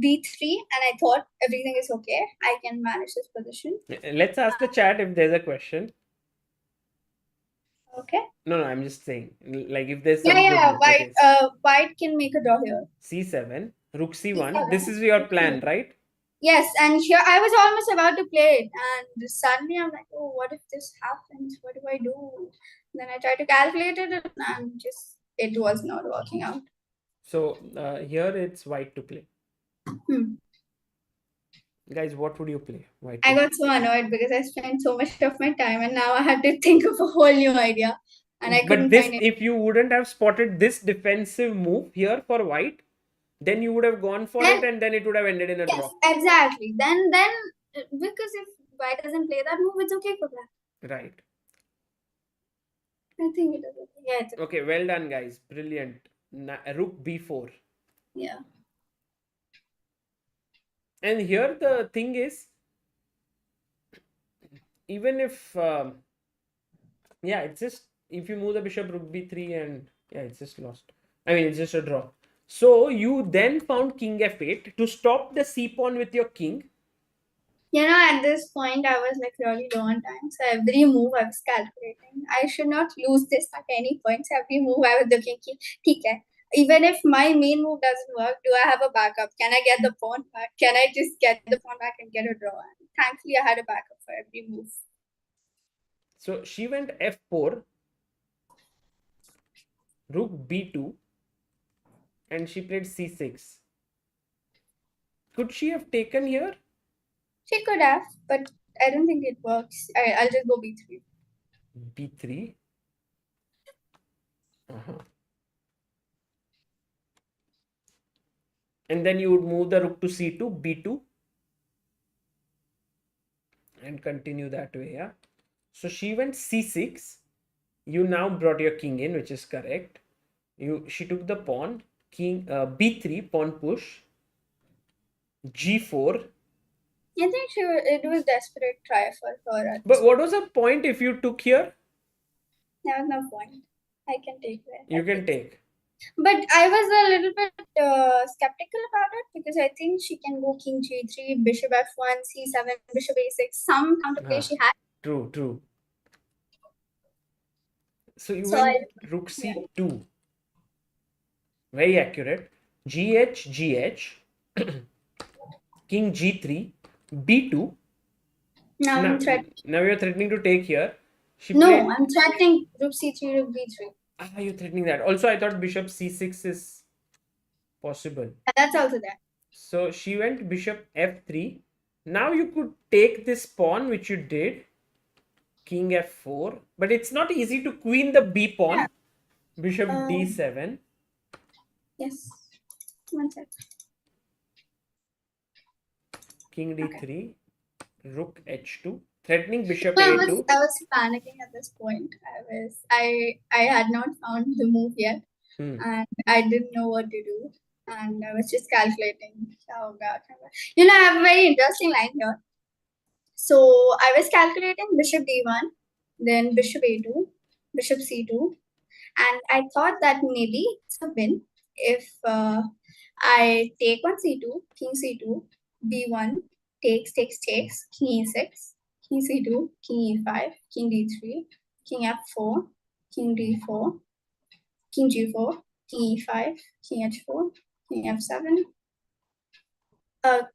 B: b3, and I thought everything is okay. I can manage this position.
A: Let's ask the chat if there's a question.
B: Okay.
A: No, no, I'm just saying. Like if there's
B: Yeah,
A: some good
B: yeah.
A: move.
B: White,
A: Okay.
B: white can make a draw here.
A: C7, rook C1. This
B: c7.
A: is your plan, right?
B: Yes, and here I was almost about to play it, and suddenly I'm like, oh, what if this happens? What do I do? Then I tried to calculate it, and just it was not working out.
A: So here it's white to play.
B: Hmm.
A: Guys, what would you play? White
B: I
A: to play.
B: got so annoyed because I spent so much of my time and now I had to think of a whole new idea and I
A: But
B: couldn't
A: this,
B: find it.
A: if you wouldn't have spotted this defensive move here for white, then you would have gone for it
B: Then,
A: and then it would have ended in a
B: yes,
A: draw.
B: exactly. Then, because if white doesn't play that move, it's okay for black.
A: Right.
B: I think it is okay. Yeah, it's okay.
A: Okay, well done, guys. Brilliant. Rook B4.
B: Yeah.
A: And here the thing is, even if yeah, it's just if you move the bishop rook b3 and yeah, it's just lost. I mean, it's just a draw. So you then found king f8 to stop the c pawn with your king.
B: At this point, I was like really low on time. So every move I was calculating. I should not lose this at any point. So every move I was looking, ठीक है. Even if my main move doesn't work, do I have a backup? Can I get the pawn back? Can I just get the pawn back and get a draw? And thankfully, I had a backup for every move.
A: So she went f4, rook b2, and she played c6. Could she have taken here?
B: She could have, but I don't think it works. I'll just go b3.
A: b3. Uh-huh. And then you would move the rook to c2, b2, and continue that way. Yeah. So she went c6. You now brought your king in, which is correct. She took the pawn, king b3, pawn push, g4.
B: I think it was desperate try for her.
A: But what was the point if you took here?
B: There was no point. I can take that.
A: You can take.
B: But I was a little bit skeptical about it because I think she can go king g3, bishop f1, c7, bishop a6, some counterplay she had.
A: True, true. So you
B: So
A: went rook c2. Very accurate. gh, king g3, b2.
B: now I'm threatening.
A: Now you're threatening to take here.
B: I'm threatening rook c3, rook b3.
A: Ah, you're threatening that. Also, I thought bishop c6 is possible.
B: That's also there.
A: So she went bishop f3. Now you could take this pawn, which you did. King f4. But it's not easy to queen the b pawn. Yeah. Bishop d7.
B: Yes. One sec.
A: King d3. Okay. Rook h2. Threatening bishop a2.
B: I was panicking at this point. I had not found the move yet. And I didn't know what to do. And I was just calculating. Oh God. I have a very interesting line here. So I was calculating bishop d1, then bishop a2, bishop c2. And I thought that maybe it's a win if I take on c2, king c2, b1, takes, king e6, king c2, king e5, king d3, king f4, king d4, king g4, king e5, king h4, king f7,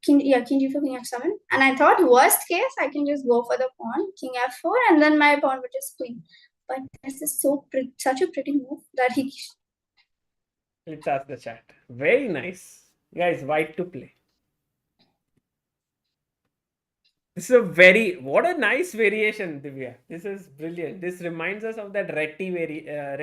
B: king g4, king f7. And I thought worst case, I can just go for the pawn, king f4, and then my pawn would just queen. But this is such a pretty move that he...
A: Let's ask the chat. Very nice. Guys, white to play. This is what a nice variation, Divya. This is brilliant. This reminds us of that Retty
B: yeah.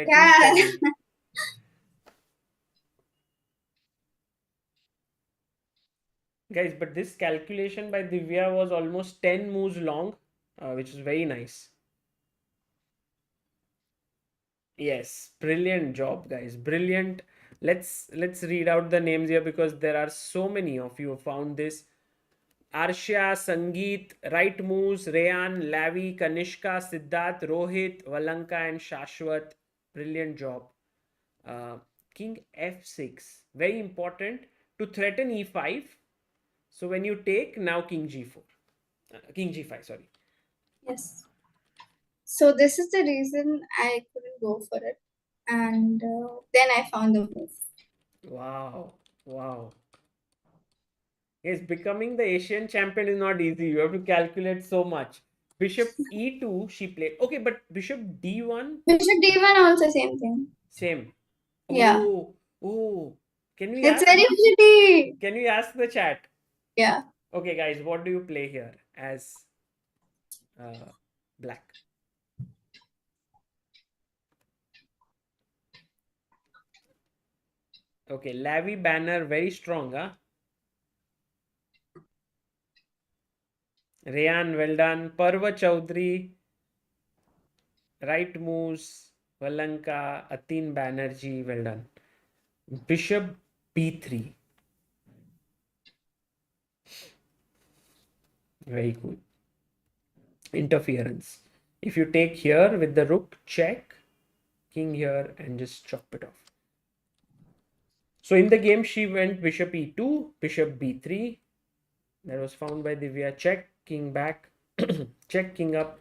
A: Guys, but this calculation by Divya was almost 10 moves long, which is very nice. Yes, brilliant job, guys. Brilliant. Let's read out the names here because there are so many of you who found this. Arshia, Sangeet, Right Moves, Rayan, Lavi, Kanishka, Siddharth, Rohit, Valanka, and Shashwat. Brilliant job. King f6. Very important to threaten e5. So when you take, now king g4. King g5, sorry.
B: Yes. So this is the reason I couldn't go for it. And then I found the move.
A: Wow. Wow. Yes, becoming the Asian champion is not easy. You have to calculate so much. Bishop e2, she played. Okay, but bishop d1?
B: Bishop d1 also same thing.
A: Same.
B: Yeah.
A: Oh.
B: It's very pretty.
A: Can we ask the chat?
B: Yeah.
A: Okay, guys, what do you play here as black? Okay, Lavi banner, very strong, huh? Rayan, well done. Parva Chaudhary, Right Moves, Valanka, Atin Banerjee, well done. Bishop b3. Very cool. Interference. If you take here with the rook, check, king here, and just chop it off. So in the game, she went bishop e2, bishop b3. That was found by Divya. Check, king back, check, king up,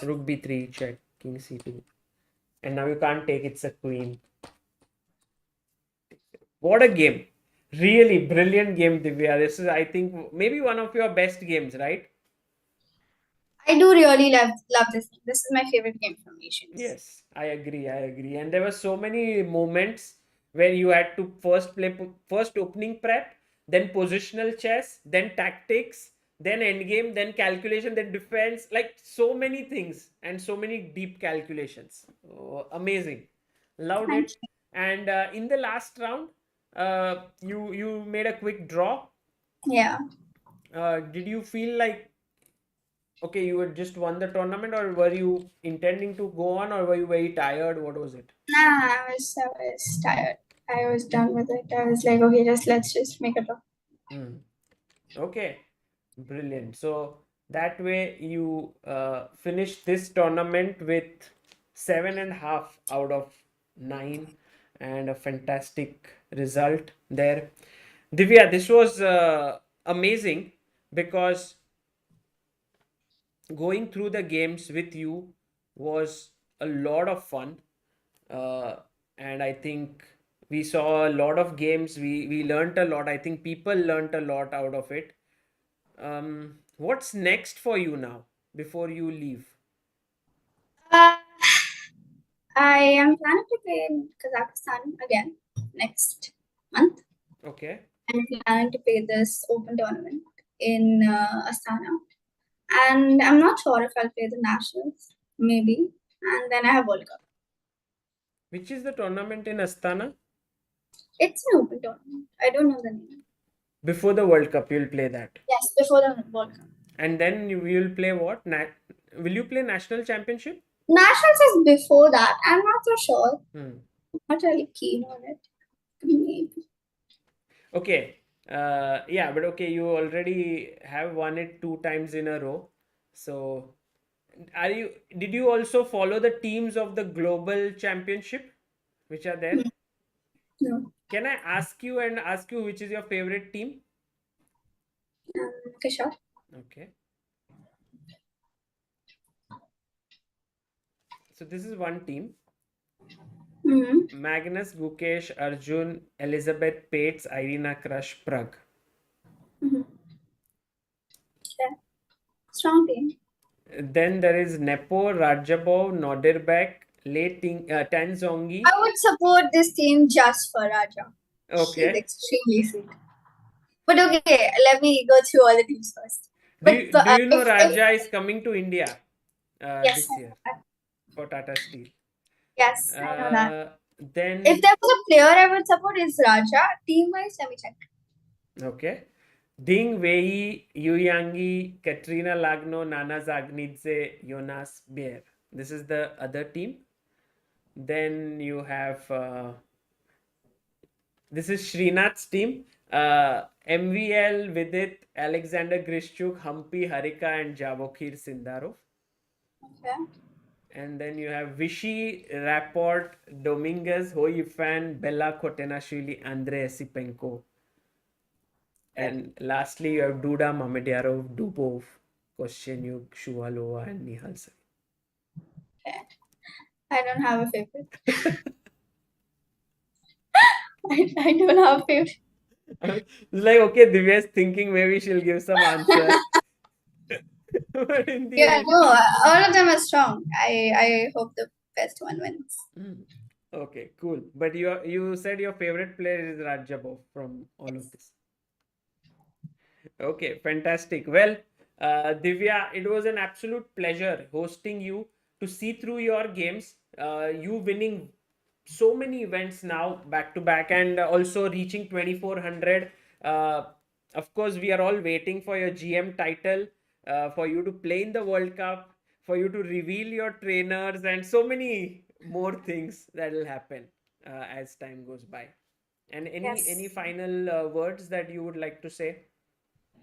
A: rook b3, check, king c2. And now you can't take, it's a queen. What a game. Really brilliant game, Divya. This is, I think, maybe one of your best games, right?
B: I do really love this game. This is my favorite game from Asians.
A: Yes, I agree. I agree. And there were so many moments where you had to first play first opening prep, then positional chess, then tactics, then endgame, then calculation, then defense. Like so many things and so many deep calculations. Oh, amazing. Loved
B: Thank
A: it. And in the last round, you made a quick draw.
B: you. Yeah.
A: Did you feel like okay, you had just won the tournament, or were you intending to go on, or were you very tired? What was it?
B: Nah, I was tired. I was done with it. I was like, okay, let's just make a draw.
A: Hmm. Okay, brilliant. So that way you finished this tournament with 7.5 out of 9, and a fantastic result there. Divya, this was amazing because going through the games with you was a lot of fun. uh, and I think we saw a lot of games. We learned a lot. I think people learned a lot out of it. What's next for you now before you leave?
B: Uh, I am planning to play in Kazakhstan again next month.
A: Okay,
B: I'm planning to play this open tournament in Astana, and I'm not sure if I'll play the nationals, maybe, and then I have World Cup.
A: which is the tournament in Astana?
B: It's an open tournament. I don't know the name.
A: Before the World Cup, you'll play that,
B: Yes, before the World Cup.
A: and then you will play what? Will you play national championship?
B: Nationals is before that. I'm not so sure.
A: Hmm.
B: Not really keen on it. Maybe.
A: Okay. Yeah, but okay, you already have won it 2 times in a row. So, did you also follow the teams of the global championship which are there?
B: No.
A: Can I ask you which is your favorite team?
B: Okay, sure.
A: Okay. So this is one team.
B: Mm-hmm.
A: Magnus, Gukesh, Arjun, Elizabeth, Pates, Irina Crush, Prag.
B: Mm-hmm. Yeah. Strong team.
A: Then there is Nepo, Rajabov, Nodirbek, Tanzongi.
B: I would support this team just for Raja. She's
A: Okay.
B: extremely sweet. But okay, let me go through all the teams first. But
A: Do you know
B: if
A: Raja is coming to India
B: yes,
A: this year for Tata Steel?
B: yes, I know that. If
A: Then
B: there was a player I would support is Raja. Team wise, let me check.
A: okay. Ding Wei, Yu Yangi, Katrina Lagno, Nana Zagnidze, Jonas Beer. This is the other team. Then you have this is Srinath's team. MVL, Vidit, Alexander Grishchuk, Humpy, Harika, and Javokir Sindarov.
B: Okay.
A: And then you have Vichy, Rapport, Dominguez, Hoyifan, Bella Kotenashvili, Andrei Esipenko. And lastly, you have Duda, Mamedyarov, Dubov, Koshtenyuk, Shuvalova, and Nihal Sari.
B: Okay. I don't have a favorite. I don't have a favorite.
A: It's like, okay, Divya is thinking maybe she'll give some answer. But in the
B: Yeah,
A: end.
B: no, all of them are strong. I hope the best one wins.
A: Okay, cool. But you said your favorite player is Rajabov from all of this. Okay, fantastic. Well, Divya, it was an absolute pleasure hosting you to see through your games. You winning so many events now back to back, and also reaching 2400. Uh, of course, we are all waiting for your GM title, for you to play in the World Cup, for you to reveal your trainers, and so many more things that will happen as time goes by. And any
B: Yes.
A: final words that you would like to say?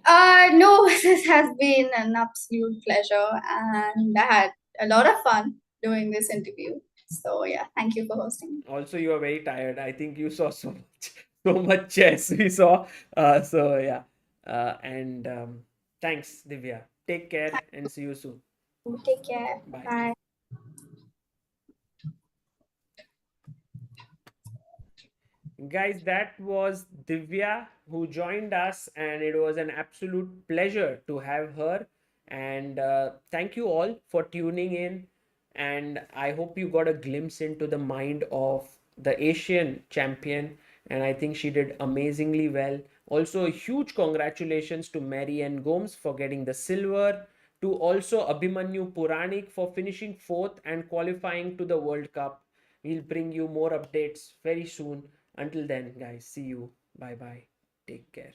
B: No, this has been an absolute pleasure, and I had a lot of fun doing this interview. So yeah, thank you for hosting me.
A: Also, you are very tired. I think you saw so much, so much chess we saw. So yeah, and thanks, Divya. Take care and see you soon.
B: Take care.
A: Bye.
B: Bye.
A: Guys, that was Divya who joined us, and it was an absolute pleasure to have her. And thank you all for tuning in. And I hope you got a glimpse into the mind of the Asian champion. And I think she did amazingly well. Also, a huge congratulations to Mary Ann Gomes for getting the silver, to also Abhimanyu Puranik for finishing fourth and qualifying to the World Cup. We'll bring you more updates very soon. Until then, guys, see you. Bye bye. Take care.